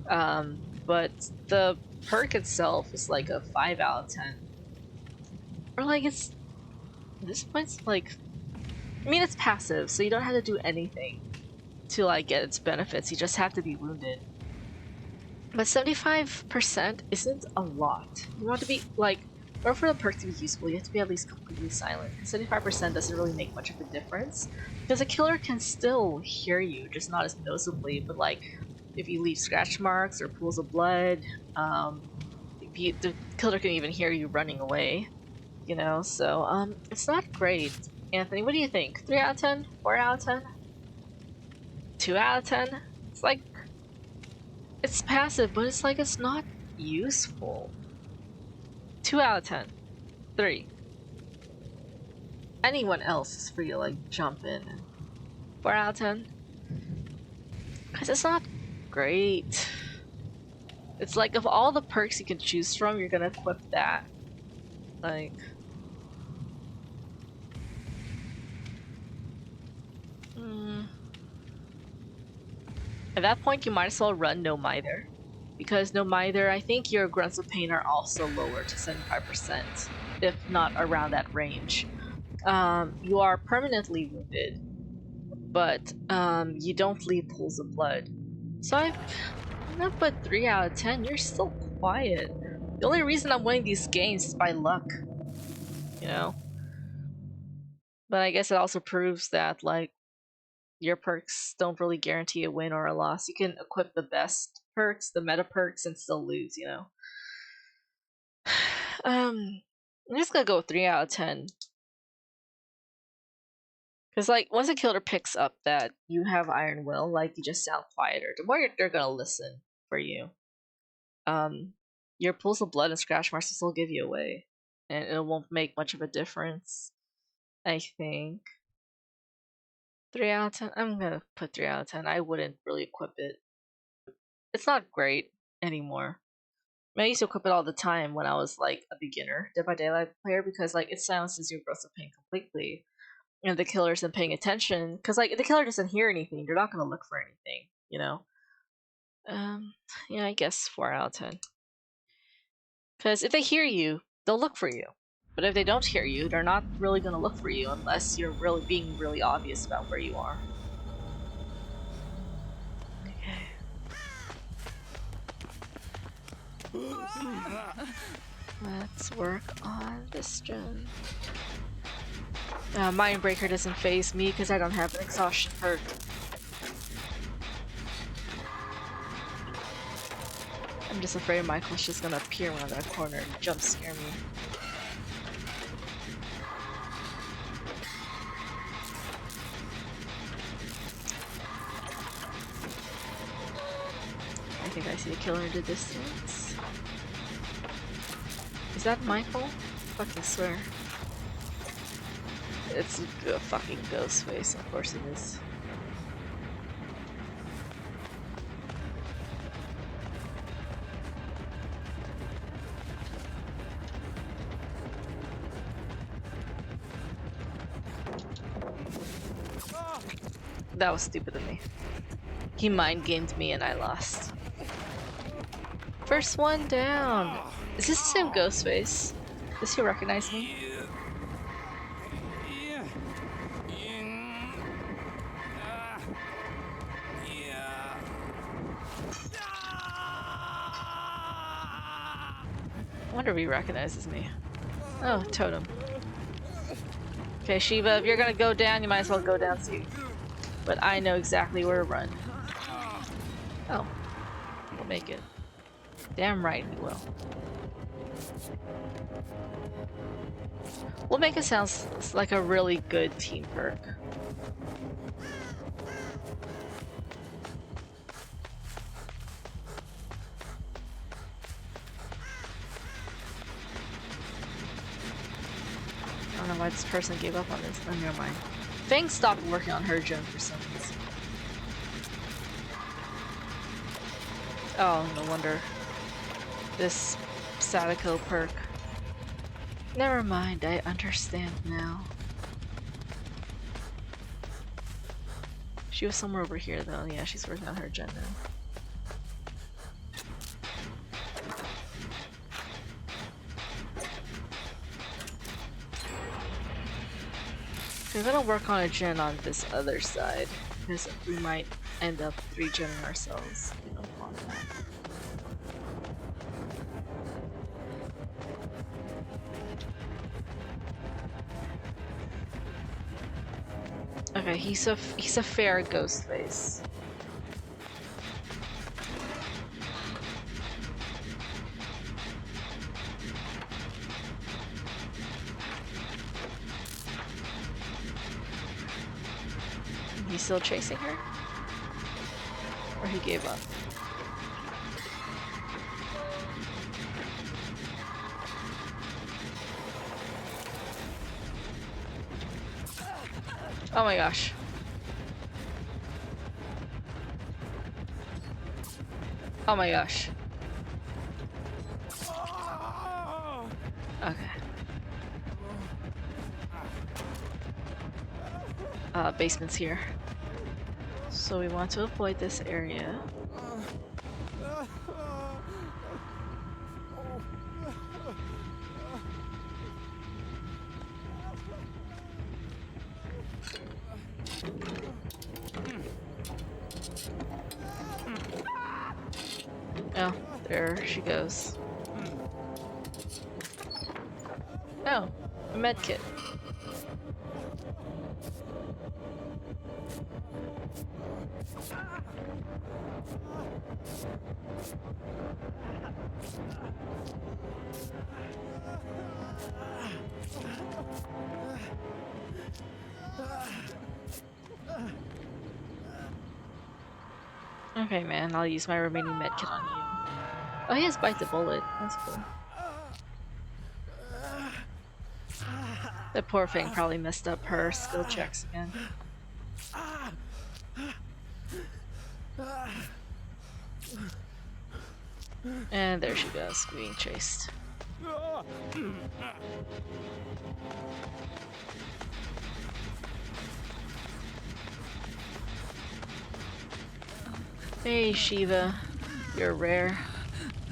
But the perk itself is like a 5 out of 10. Or like it's... This point's like... I mean, it's passive, so you don't have to do anything to like get its benefits. You just have to be wounded. But 75% isn't a lot. You want to be like... In order for the perk to be useful, you have to be at least completely silent. 75% doesn't really make much of a difference. Because a killer can still hear you, just not as noticeably, but like... If you leave scratch marks or pools of blood, the killer can even hear you running away, you know, so it's not great. Anthony, what do you think? 3 out of 10? 4 out of 10? 2 out of 10? It's like, it's passive, but it's like it's not useful. 2 out of 10. 3. Anyone else is free to like jump in. 4 out of 10? Because it's not great. It's like of all the perks you can choose from, you're gonna equip that. Like... At that point, you might as well run No Mither. Because No Mither, I think your grunts of pain are also lower to 75%, if not around that range. You are permanently wounded, but you don't leave pools of blood. So I'm gonna put 3 out of 10. You're still quiet. The only reason I'm winning these games is by luck, you know? But I guess it also proves that, like, your perks don't really guarantee a win or a loss. You can equip the best perks, the meta perks, and still lose, you know? I'm just gonna go with 3 out of 10. Because, like, once a killer picks up that you have Iron Will, like, you just sound quieter. The more they're gonna listen for you. Your pools of blood and scratch marks will still give you away. And it won't make much of a difference, I think. 3 out of 10? I'm gonna put 3 out of 10. I wouldn't really equip it. It's not great anymore. I mean, I used to equip it all the time when I was, like, a beginner Dead by Daylight player because, like, it silences your growth of pain completely. And the killer isn't paying attention, because like if the killer doesn't hear anything, you're not gonna look for anything, you know. Yeah, I guess 4 out of 10. Because if they hear you, they'll look for you. But if they don't hear you, they're not really gonna look for you unless you're really being really obvious about where you are. Okay. Let's work on this gen. Mindbreaker doesn't phase me because I don't have an exhaustion perk. I'm just afraid Michael's just gonna appear around that corner and jump scare me. I think I see a killer in the distance. Is that Michael? I fucking swear. It's a fucking ghost face, of course it is. That was stupid of me. He mind gamed me and I lost. First one down! Is this the same ghost face? Does he recognize me? I wonder if he recognizes me. Oh, totem. Okay, Shiva, if you're gonna go down, you might as well go down too. But I know exactly where to run. Oh. We'll make it. Damn right we will. We'll make it sound like a really good team perk. I don't know why this person gave up on this. Oh, never mind. Fang stopped working on her gen for some reason. Oh, no wonder. This Sadako perk. Never mind, I understand now. She was somewhere over here though. Yeah, she's working on her gen now. We're gonna work on a gen on this other side, because we might end up 3-genning ourselves. We don't want that. Okay, he's a fair ghost face. He's still chasing her? Or he gave up? Oh my gosh. Oh my gosh. Okay. Basement's here. So we want to avoid this area. Oh, there she goes. Oh, a medkit. Okay, man, I'll use my remaining medkit on you. Oh, he has bite the bullet. That's cool. That poor thing probably messed up her skill checks again. And there she goes, being chased. Hey Shiva, you're rare.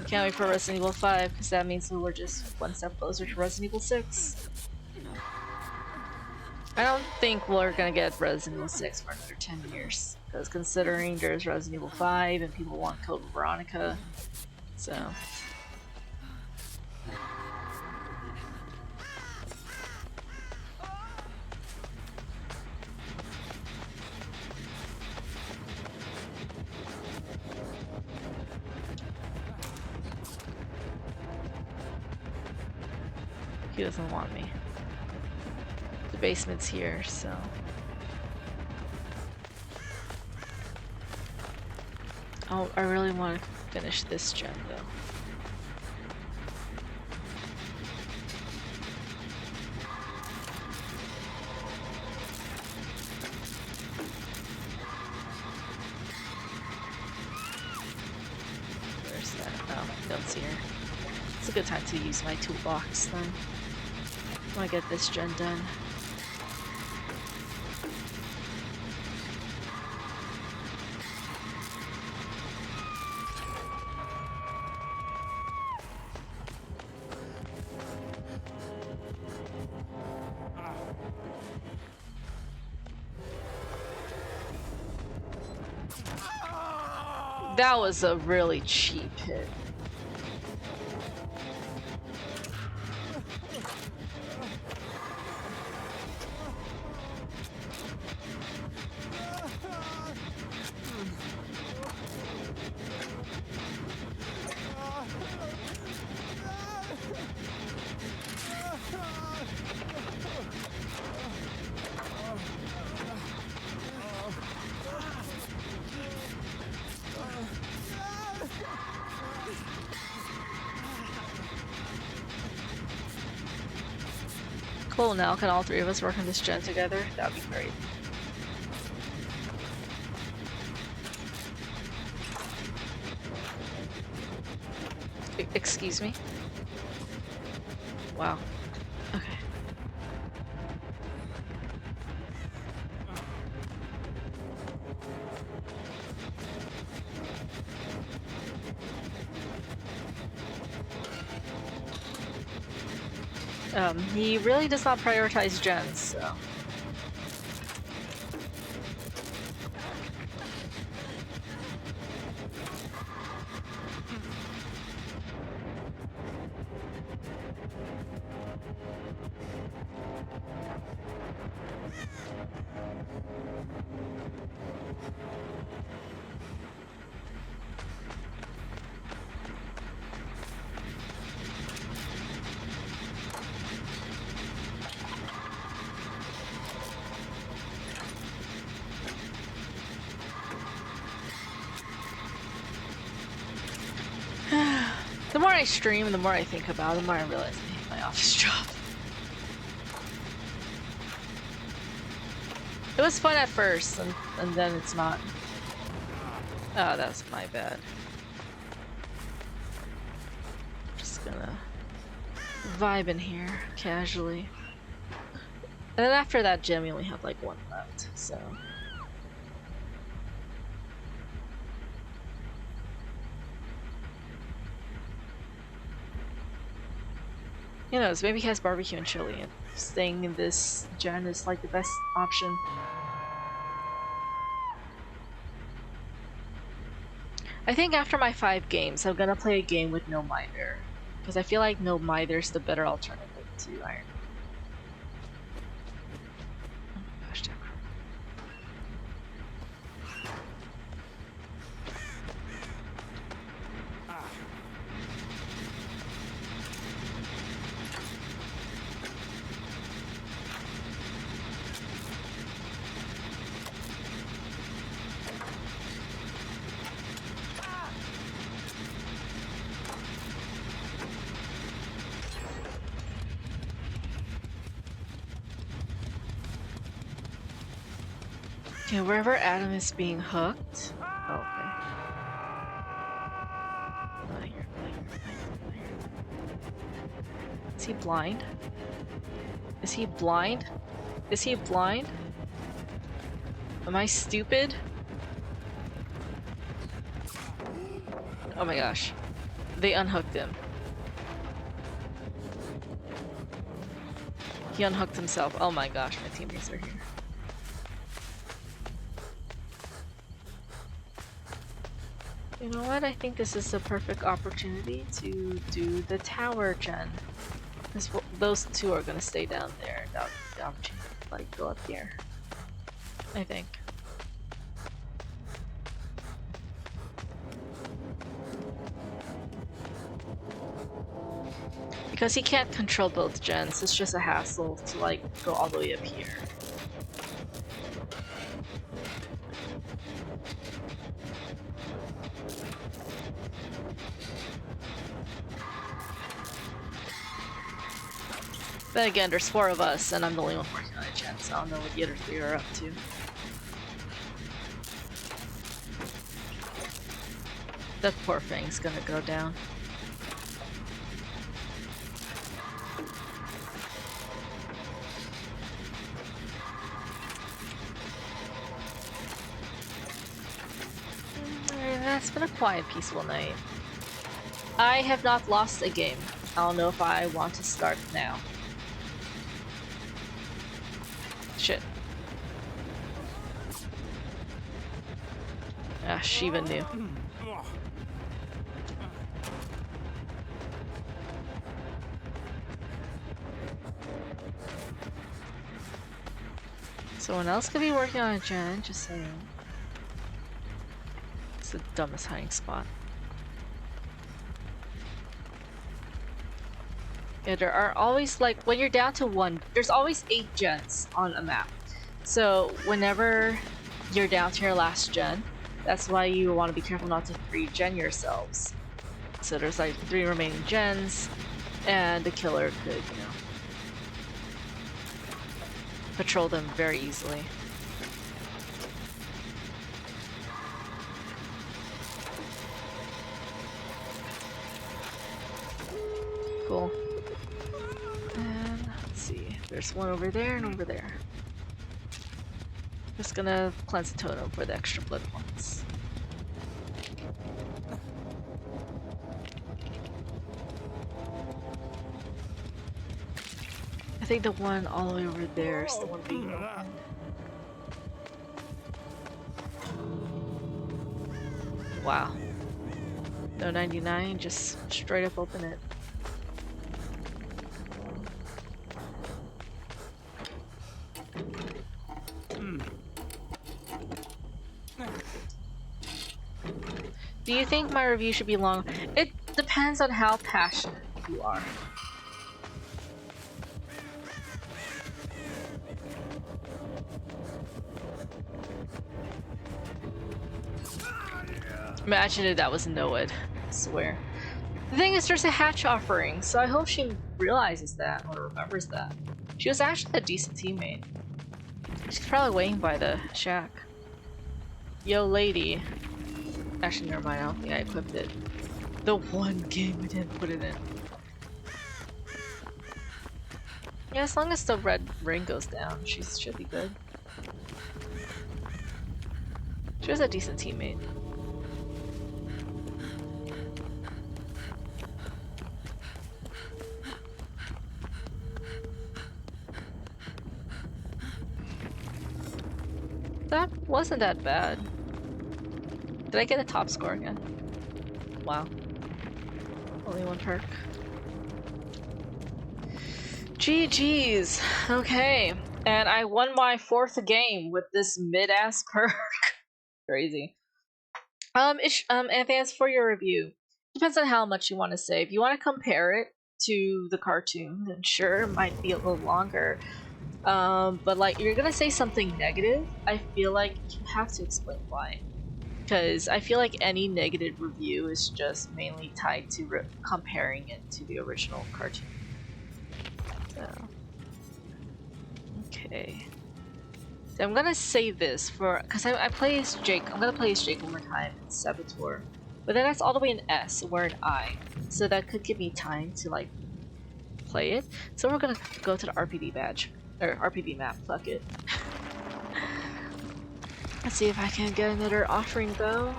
Can't wait for Resident Evil 5, because that means we're just one step closer to Resident Evil 6. I don't think we're gonna get Resident Evil 6 for another 10 years, because considering there's Resident Evil 5 and people want Code Veronica, so... He doesn't want me. The basement's here, so... Oh, I really want to finish this gen though. Where's that? Oh, I don't see her. It's a good time to use my toolbox then. I want to get this gen done. That was a really cheap hit. Cool, now can all three of us work on this gen together? That'd be great. Excuse me? Wow. Okay. He really does not prioritize gens, so... The more I stream and the more I think about it, the more I realize I hate my office job. It was fun at first, and then it's not. Oh, that's my bad. Just gonna vibe in here, casually. And then after that gym, we only have like one left, so... Who knows, maybe he has barbecue and chili, and staying in this gen is like the best option. I think after my 5 games, I'm gonna play a game with no Mither, because I feel like no Mither is the better alternative to Iron. Oh my gosh, damn. Okay, wherever Adam is being hooked. Oh, okay. Not here, not here, not here, not here. Is he blind? Is he blind? Is he blind? Am I stupid? Oh my gosh. They unhooked him. He unhooked himself. Oh my gosh, my teammates are here. You know what? I think this is the perfect opportunity to do the tower gen. Because those two are gonna stay down there. That would be the opportunity to like go up here. I think. Because he can't control both gens, it's just a hassle to like go all the way up here. Then again, there's 4 of us, and I'm the only one working on a gen, so I don't know what the other 3 are up to. That poor thing's gonna go down. It's been a quiet, peaceful night. I have not lost a game. I don't know if I want to start now. Shit. Ah, Shiva knew. Someone else could be working on a gen, just saying. It's the dumbest hiding spot. Yeah, there are always, like, when you're down to 1, there's always 8 gens on a map. So whenever you're down to your last gen, that's why you want to be careful not to 3-gen yourselves. So there's like 3 remaining gens, and the killer could, you know, patrol them very easily. Cool. And let's see. There's one over there and over there. Just gonna cleanse the totem for the extra blood points. I think the one all the way over there is the one being opened. Wow. No 99, just straight up open it. Do you think my review should be long? It depends on how passionate you are. Imagine if that was Noed. I swear. The thing is, there's a hatch offering, so I hope she realizes that or remembers that. She was actually a decent teammate. She's probably waiting by the shack. Yo, lady. Actually, never mind. I don't think I equipped it. The one game I didn't put it in. Yeah, as long as the red ring goes down, she should be good. She was a decent teammate. That wasn't that bad. Did I get a top score again? Wow. Only one perk. GG's. Okay. And I won my 4th game with this mid-ass perk. Crazy. Anthony, as for your review, depends on how much you want to say. If you want to compare it to the cartoon, then sure, it might be a little longer. But like, you're gonna say something negative, I feel like you have to explain why. Because I feel like any negative review is just mainly tied to comparing it to the original cartoon. So, okay. So I'm gonna save this for, because I play as Jake. I'm gonna play as Jake one more time in Saboteur. But then that's all the way in S, so we're in I. So that could give me time to like play it. So we're gonna go to the RPD badge. Or RPD map, fuck it. Let's see if I can get another offering bow.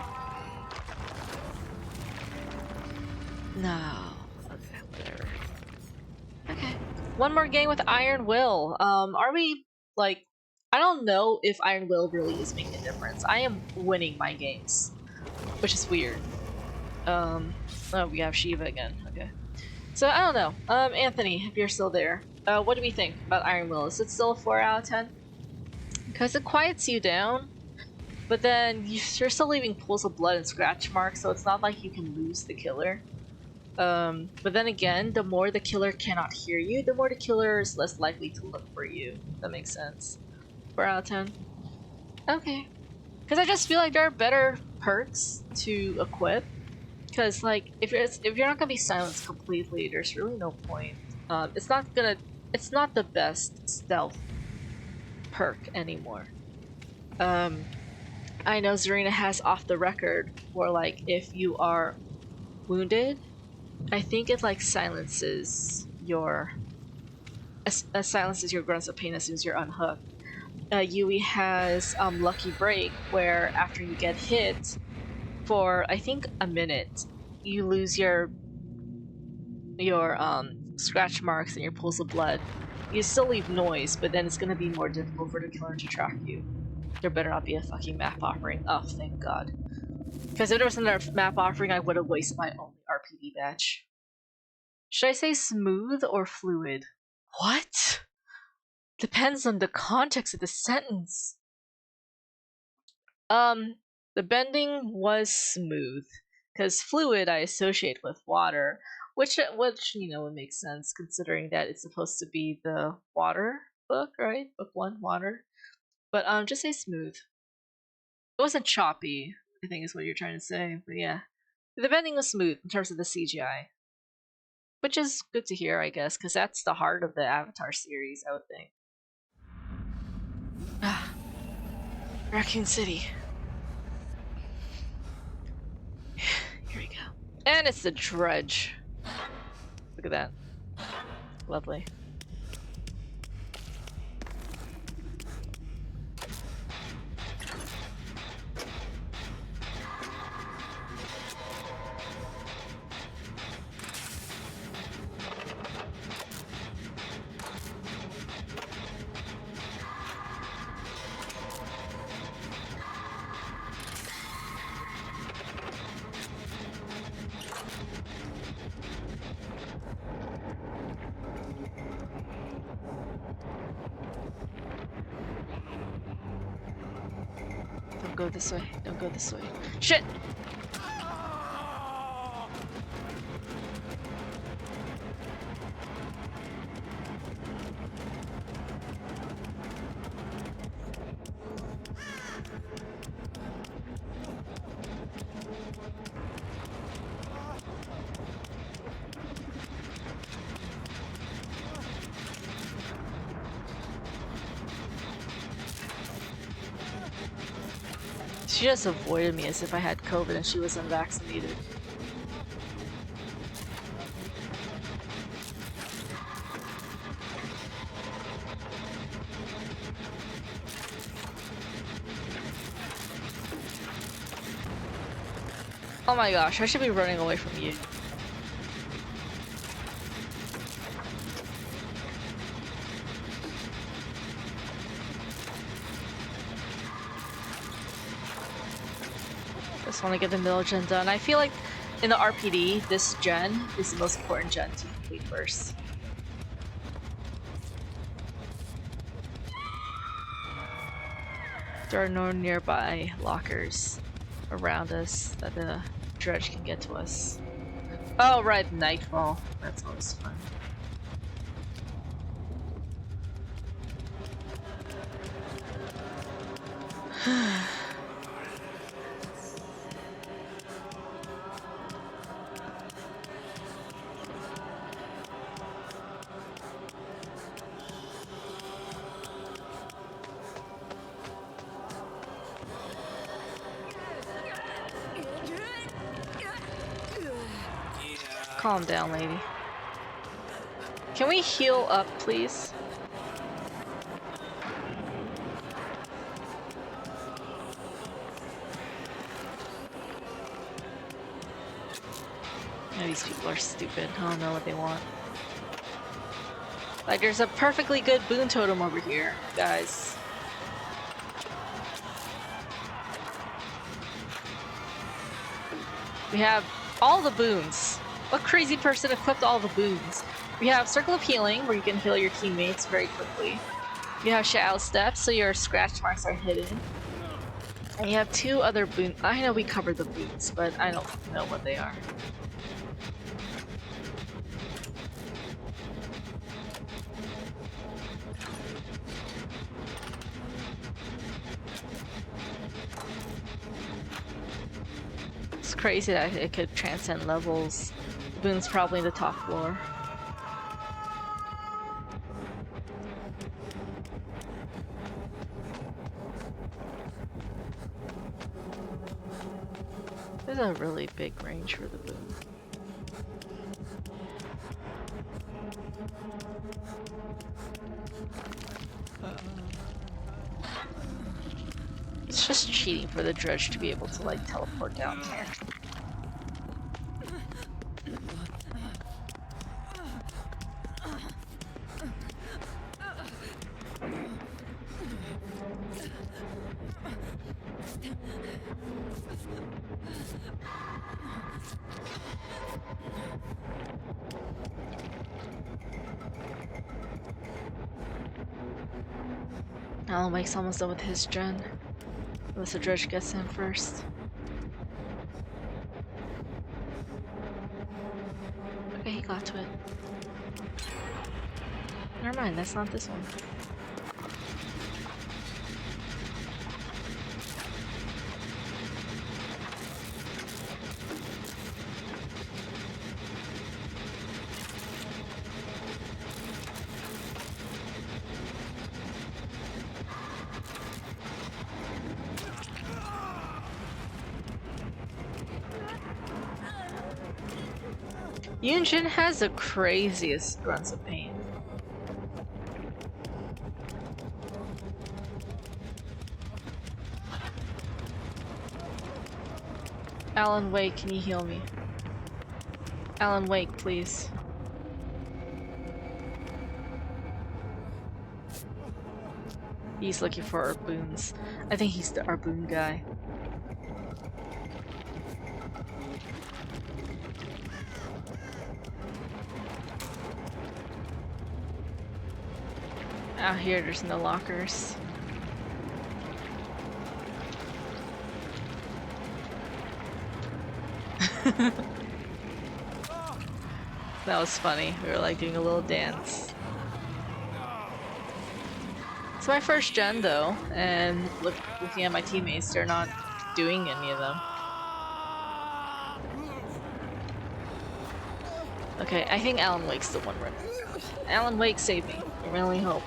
No. Okay, whatever. Okay. One more game with Iron Will. Are we, like, I don't know if Iron Will really is making a difference. I am winning my games, which is weird. Oh, we have Shiva again. Okay. So, I don't know. Anthony, if you're still there, what do we think about Iron Will? Is it still a 4 out of 10? Because it quiets you down, but then you're still leaving pools of blood and scratch marks, so it's not like you can lose the killer. But then again, the more the killer cannot hear you, the more the killer is less likely to look for you. That makes sense. 4 out of 10. Okay. Because I just feel like there are better perks to equip. Because like, if you're not gonna be silenced completely, there's really no point. It's not the best stealth perk anymore. I know Zarina has off the record for like, if you are wounded, I think it like silences your grunts of pain as soon as you're unhooked. Yui has Lucky Break, where after you get hit for I think a minute, you lose your scratch marks and your pools of blood. You still leave noise, but then it's gonna be more difficult for the killer to track you. There better not be a fucking map offering. Oh, thank God. Because if there was another map offering, I would have wasted my only RPD badge. Should I say smooth or fluid? What? Depends on the context of the sentence. The bending was smooth, because fluid I associate with water, which you know would make sense considering that it's supposed to be the water book, right? Book 1, water. But just say smooth. It wasn't choppy, I think is what you're trying to say, but yeah. The bending was smooth in terms of the CGI. Which is good to hear, I guess, because that's the heart of the Avatar series, I would think. Ah, Raccoon City. Here we go. And it's the dredge. Look at that. Lovely. Don't go this way. Don't go this way. Shit! She just avoided me as if I had COVID and she was unvaccinated. Oh my gosh, I should be running away from you. Just want to get the middle gen done. I feel like in the RPD, this gen is the most important gen to complete first. There are no nearby lockers around us that the dredge can get to us. Oh right, nightfall. That's always fun. Calm down, lady. Can we heal up, please? Oh, these people are stupid. I don't know what they want. Like, there's a perfectly good boon totem over here, guys. We have all the boons. What crazy person equipped all the boons? We have Circle of Healing, where you can heal your teammates very quickly. You have Shadow Step, so your scratch marks are hidden. And you have two other boons. I know we covered the boons, but I don't know what they are. It's crazy that it could transcend levels. The boon's probably the top floor. There's a really big range for the boon. It's just cheating for the dredge to be able to like teleport down here. Oh, Mike's almost done with his gen. Unless the dredge gets in first. Okay, he got to it. Never mind, that's not this one. Yunjin has the craziest grunts of pain. Alan Wake, can you heal me? Alan Wake, please. He's looking for our boons. I think he's the Arboon guy. Out here, there's no lockers. That was funny. We were like doing a little dance. It's my first gen though, and looking at my teammates, they're not doing any of them. Okay, I think Alan Wake's the one right now. Alan Wake, save me. I really hope.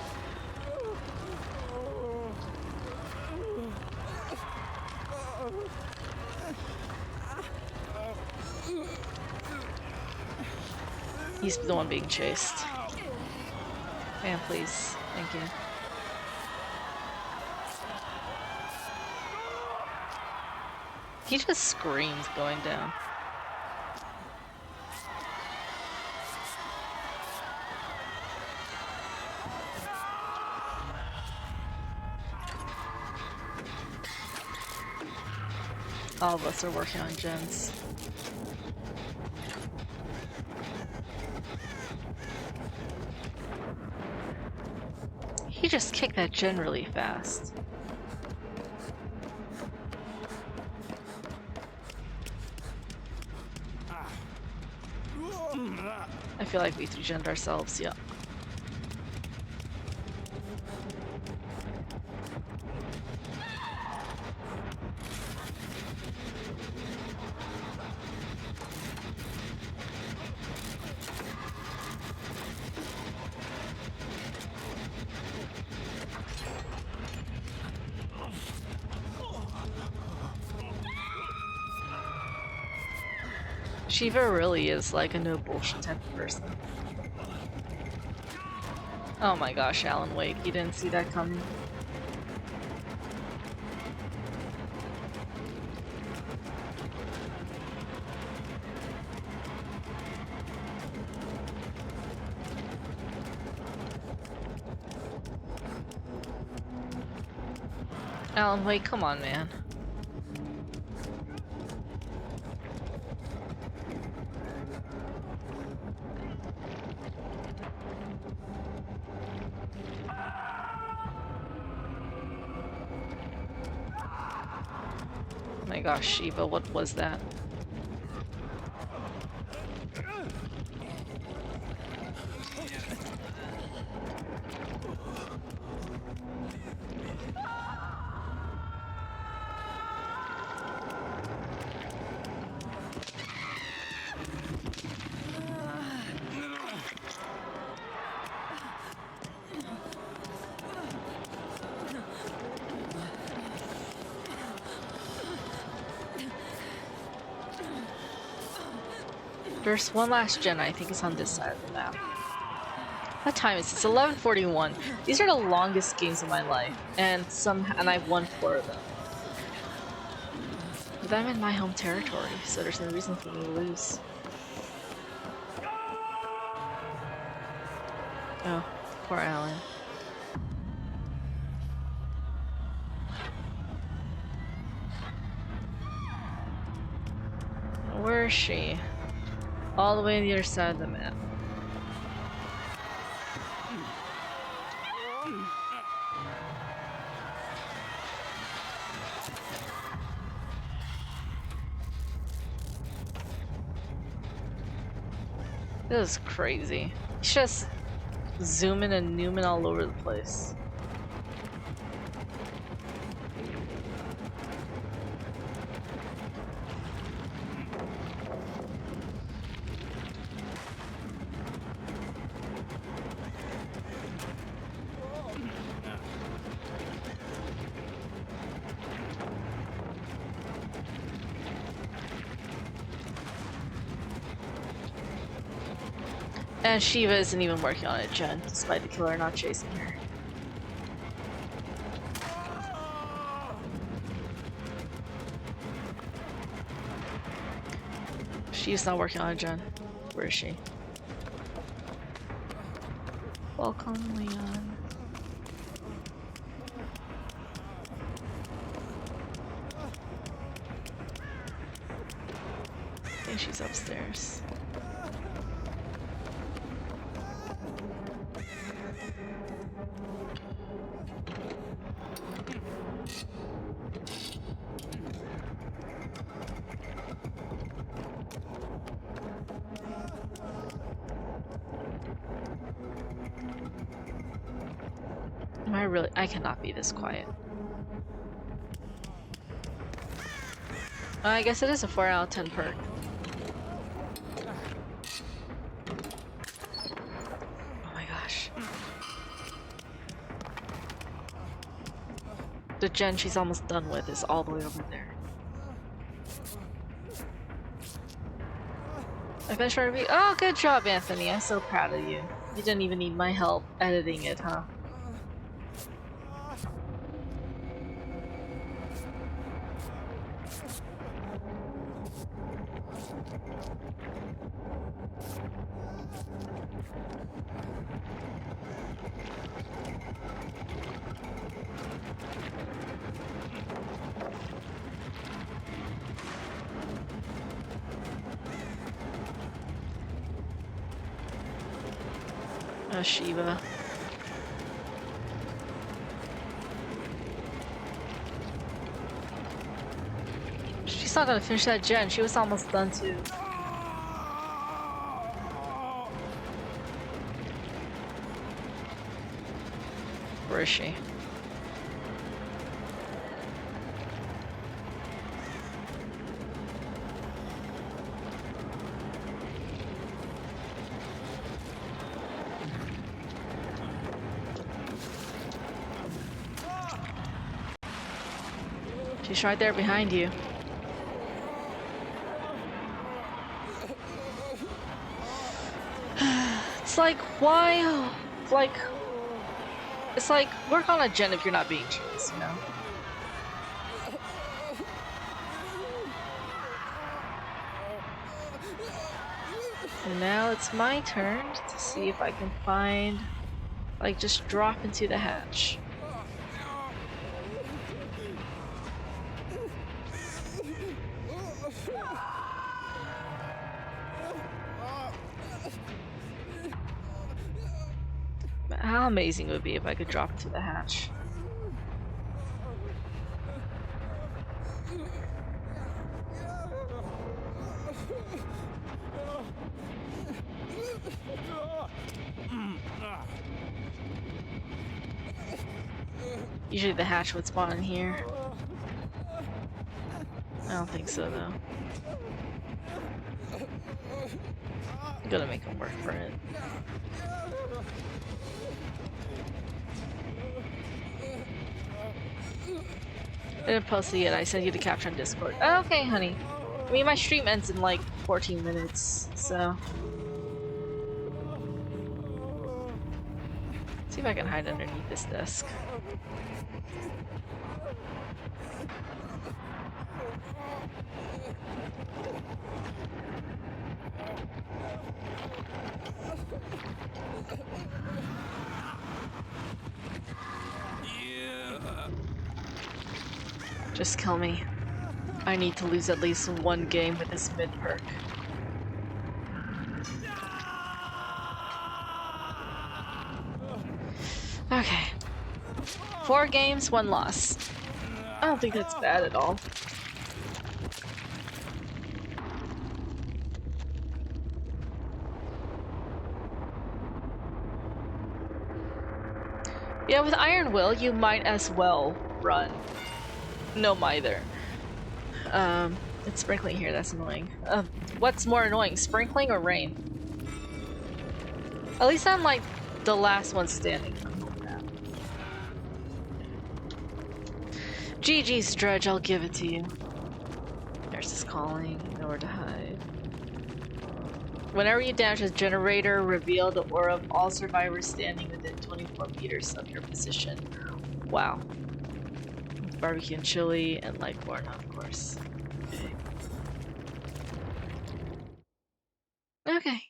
He's the one being chased. Man, please. Thank you. He just screams going down. All of us are working on gens. He just kicked that gen really fast. I feel like we 3-gen'd ourselves, yeah. Shiva really is like a no bullshit type of person. Oh my gosh, Alan Wake, you didn't see that coming. Alan Wake, come on, man. Oh my gosh, Shiva, what was that? There's one last gen, I think it's on this side of the map. What time is this? 11:41. These are the longest games of my life, and I've won 4 of them. But I'm in my home territory, so there's no reason for me to lose. Oh, poor Alan. Where is she? All the way on the other side of the map. This is crazy. He's just zooming and nooming all over the place. And Shiva isn't even working on it, Jen, despite the killer not chasing her. She's not working on it, Jen. Where is she? Welcome, Leon. I think she's upstairs. I cannot be this quiet. I guess it is a 4 out of 10 perk. Oh my gosh. The gen she's almost done with is all the way over there. I finished my review. Oh, good job, Anthony. I'm so proud of you. You didn't even need my help editing it, huh? Shiva. She's not gonna finish that gen. She was almost done too. Where is she? She's right there behind you. It's like, why? It's like, work on a gen if you're not being chased, you know? And now it's my turn to see if I can find, like, just drop into the hatch. How amazing it would be if I could drop into the hatch. Usually the hatch would spawn in here. I don't think so though. I'm gonna make him work for it. I didn't post it yet. I sent you the capture on Discord. Oh, okay, honey. I mean, my stream ends in like 14 minutes, so. See if I can hide underneath this desk. Just kill me. I need to lose at least one game with this mid perk. Okay. 4 games, 1 loss. I don't think that's bad at all. Yeah, with Iron Will, you might as well run. No mither. It's sprinkling here, that's annoying. What's more annoying, sprinkling or rain? At least I'm like the last one standing. GG's Dredge, I'll give it to you. Nurse is calling, nowhere to hide. Whenever you damage a generator, reveal the aura of all survivors standing within 24 meters of your position. Wow. Barbecue and chili and Lightborn, of course. Okay.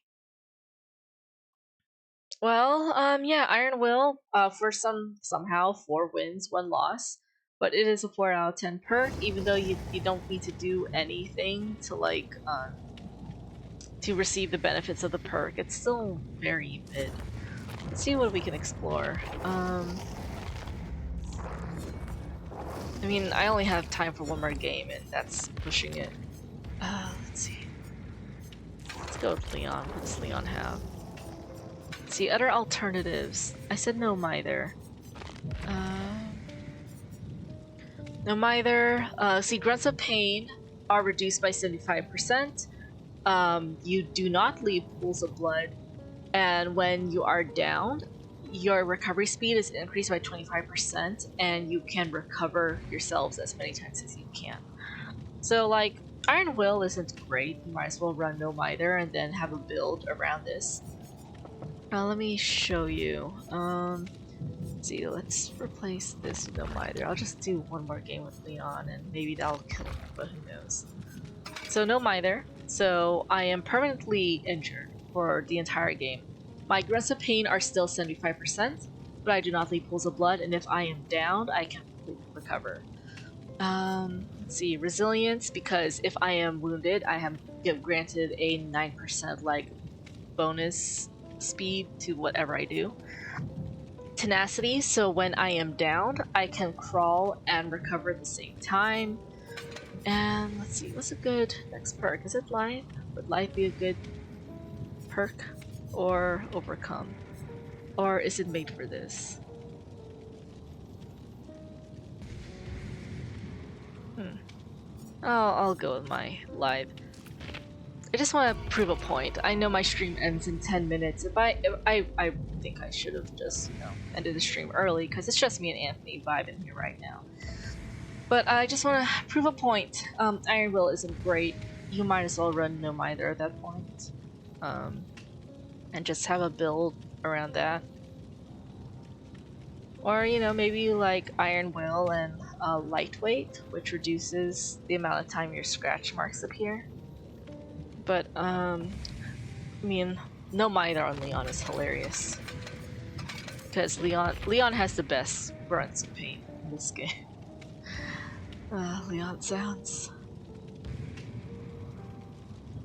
Well, yeah, Iron Will, for somehow 4 wins, 1 loss. But it is a 4 out of 10 perk, even though you don't need to do anything to like to receive the benefits of the perk. It's still very mid. Let's see what we can explore. I mean, I only have time for 1 more game, and that's pushing it. Let's see. Let's go with Leon. What does Leon have? Let's see, other alternatives. I said no Mither. No Mither. See, grunts of pain are reduced by 75%. You do not leave pools of blood, and when you are downed, your recovery speed is increased by 25%, and you can recover yourselves as many times as you can. So, like, Iron Will isn't great. You might as well run No Mither and then have a build around this. Let me show you. Let's see, let's replace this with No Mither. I'll just do 1 more game with Leon, and maybe that'll kill him, but who knows. So no Mither. So I am permanently injured for the entire game. My grunts of pain are still 75%, but I do not leave pools of blood, and if I am downed, I can completely recover. Let's see, resilience, because if I am wounded, I am granted a 9% like bonus speed to whatever I do. Tenacity, so when I am downed, I can crawl and recover at the same time. And let's see, what's a good next perk? Is it Life? Would Life be a good perk? Or Overcome? Or is it made for this? I'll go with my Live. I just want to prove a point. I know my stream ends in 10 minutes. I think I should have just, ended the stream early, because it's just me and Anthony vibing here right now. But I just want to prove a point. Iron Will isn't great. You might as well run No Mither at that point. And just have a build around that. Or, maybe you like Iron Will and Lightweight, which reduces the amount of time your scratch marks appear. But, I mean, No Mither on Leon is hilarious. Because Leon has the best grunts of pain in this game. Leon sounds.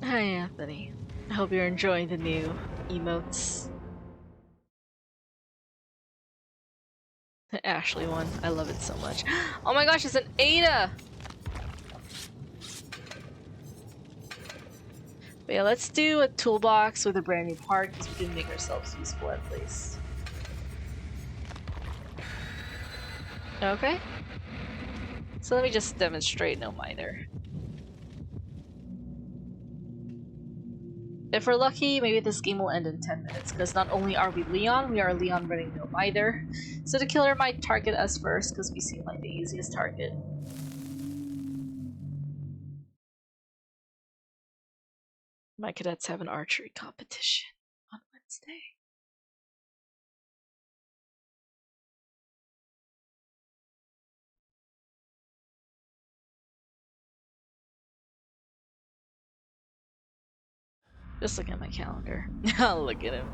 Hi, Anthony. I hope you're enjoying the new emotes. The Ashley one. I love it so much. Oh my gosh, it's an Ada! But yeah, let's do a toolbox with a brand new part because we can make ourselves useful at least. Okay. So let me just demonstrate No Mither. If we're lucky, maybe this game will end in 10 minutes, because not only are we are Leon running No Mither. So the killer might target us first, because we seem like the easiest target. My cadets have an archery competition on Wednesday. Just look at my calendar. I'll look at him.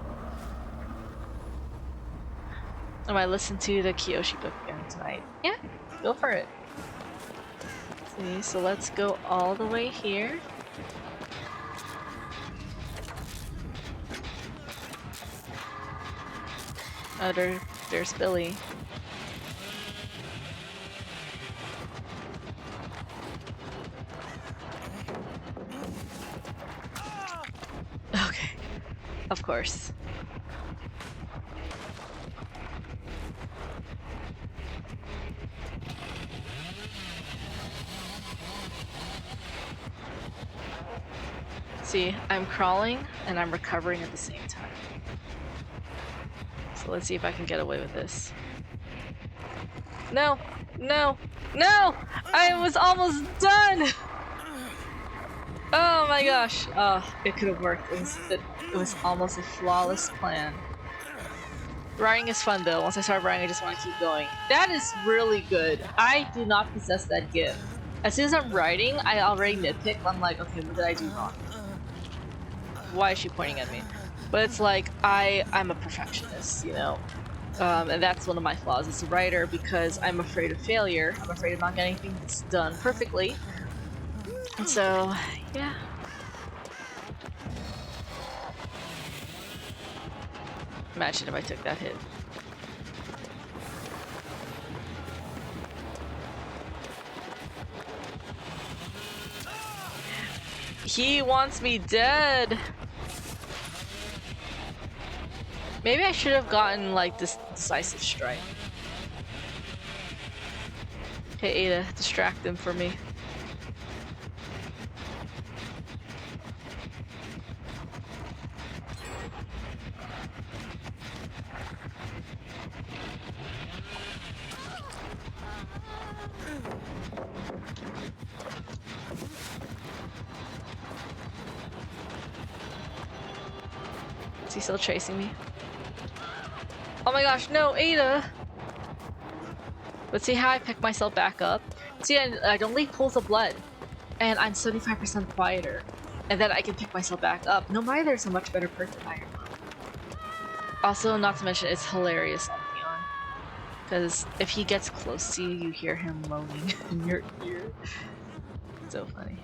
I might listen to the Kyoshi book again tonight. Yeah, go for it. See, so let's go all the way here. Oh, there's Billy. Okay, of course. See, I'm crawling and I'm recovering at the same time. So let's see if I can get away with this. No! No! No! I was almost done! Oh my gosh! Oh, it could have worked. It was almost a flawless plan. Riding is fun though. Once I start riding, I just want to keep going. That is really good. I do not possess that gift. As soon as I'm riding, I already nitpick. I'm like, okay, what did I do wrong? Why is she pointing at me? But it's like, I'm a perfectionist, you know? And that's one of my flaws as a writer because I'm afraid of failure. I'm afraid of not getting things done perfectly. And so, yeah. Imagine if I took that hit. He wants me dead! Maybe I should have gotten like this decisive strike. Hey Ada, distract him for me. Is he still chasing me? Oh my gosh, no, Ada! But see how I pick myself back up? See, I don't leave pools of blood, and I'm 75% quieter. And then I can pick myself back up. No matter, there's a much better perk than Iron Man. Also, not to mention, it's hilarious on Leon. Because if he gets close to you, you hear him moaning in your ear. So funny.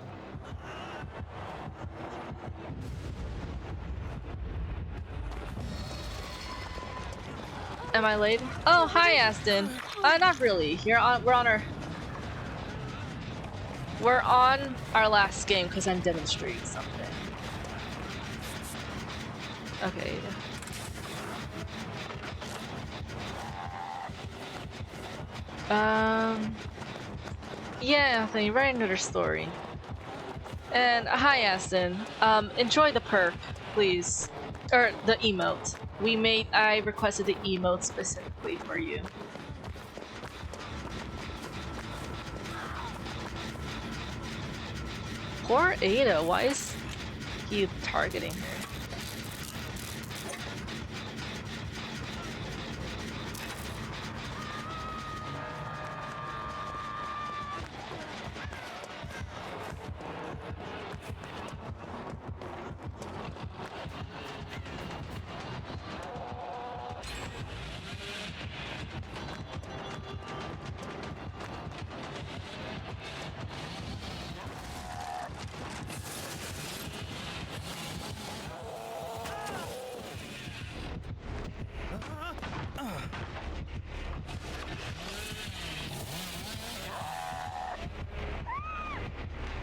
Am I late? Oh, hi, Aston. Not really. We're on our last game because I'm demonstrating something. Okay. Yeah, Anthony, write another story. And hi, Aston. Enjoy the perk, please. Or the emote. I requested the emote specifically for you. Poor Ada, why is he targeting her?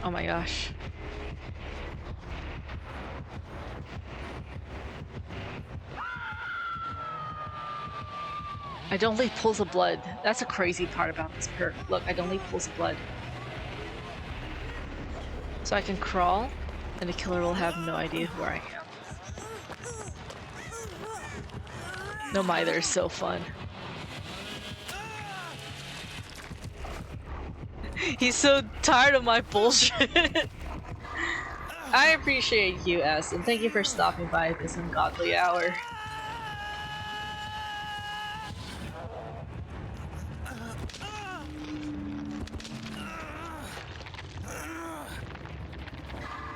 Oh my gosh. I don't leave pools of blood. That's a crazy part about this perk. Look, I don't leave pools of blood. So I can crawl, and the killer will have no idea where I am. No, they're so fun. He's so tired of my bullshit. I appreciate you, Aston. Thank you for stopping by at this ungodly hour.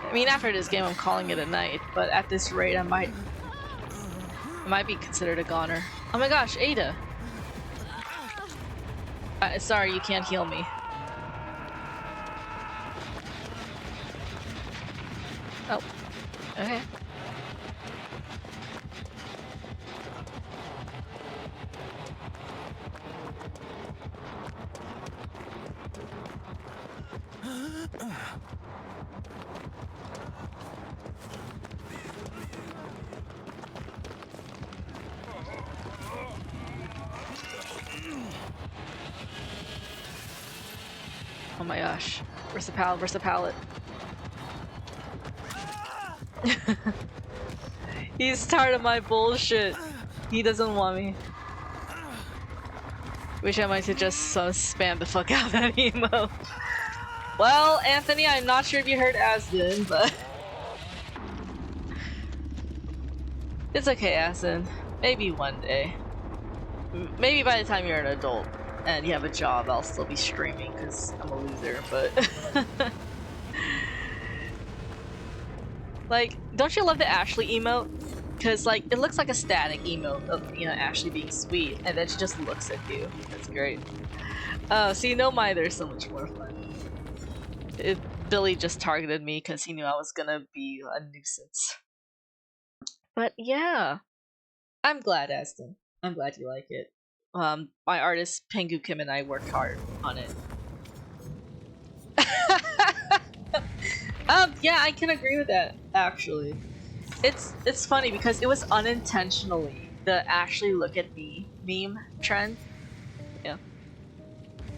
I mean, after this game, I'm calling it a night, but at this rate, I might be considered a goner. Oh my gosh, Ada! Sorry, you can't heal me. Oh, okay. Oh my gosh. Where's the pallet? Where's the pallet? He's tired of my bullshit. He doesn't want me. Wish I might have just spam the fuck out of that emote. Well, Anthony, I'm not sure if you heard Asden, but it's okay, Asden. Maybe one day. Maybe by the time you're an adult and you have a job, I'll still be streaming because I'm a loser, but... Like, don't you love the Ashley emote? Because, like, it looks like a static emote of, you know, Ashley being sweet, and then she just looks at you. That's great. See, no Mither is so much more fun. Billy just targeted me because he knew I was gonna be a nuisance. But yeah, I'm glad, Aston. I'm glad you like it. My artist Pengu Kim and I worked hard on it. Yeah, I can agree with that. Actually, it's funny because it was unintentionally the Ashley look at me meme trend. Yeah.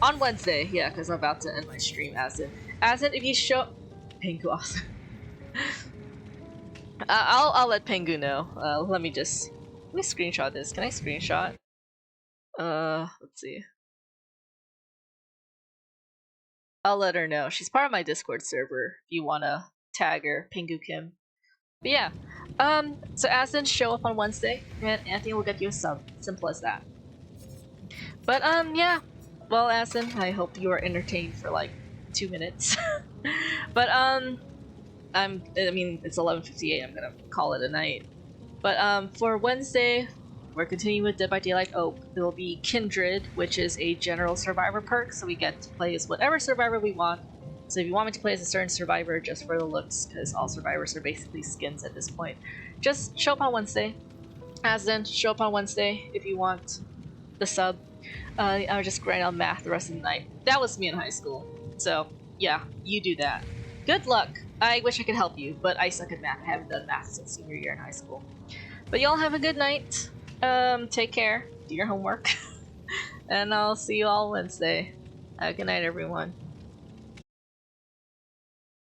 On Wednesday, yeah, because I'm about to end my stream. As in, if you show Pengu, awesome. I'll let Pengu know. Let me screenshot this. Can I screenshot? Let's see. I'll let her know. She's part of my Discord server. If you wanna tag her, Pengu Kim. But yeah, so Asden, show up on Wednesday, and Anthony will get you a sub. Simple as that. But yeah. Well, Asden, I hope you are entertained for like 2 minutes. But I mean, it's 11:58. I'm gonna call it a night. But for Wednesday, we're continuing with Dead by Daylight Ope. There will be Kindred, which is a general survivor perk, so we get to play as whatever survivor we want. So if you want me to play as a certain survivor just for the looks, because all survivors are basically skins at this point, just show up on Wednesday. Asden, show up on Wednesday if you want the sub. I would just grind on math the rest of the night. That was me in high school. So yeah, you do that. Good luck. I wish I could help you, but I suck at math. I haven't done math since senior year in high school. But y'all have a good night. Take care. Do your homework. And I'll see you all Wednesday. Good night, everyone.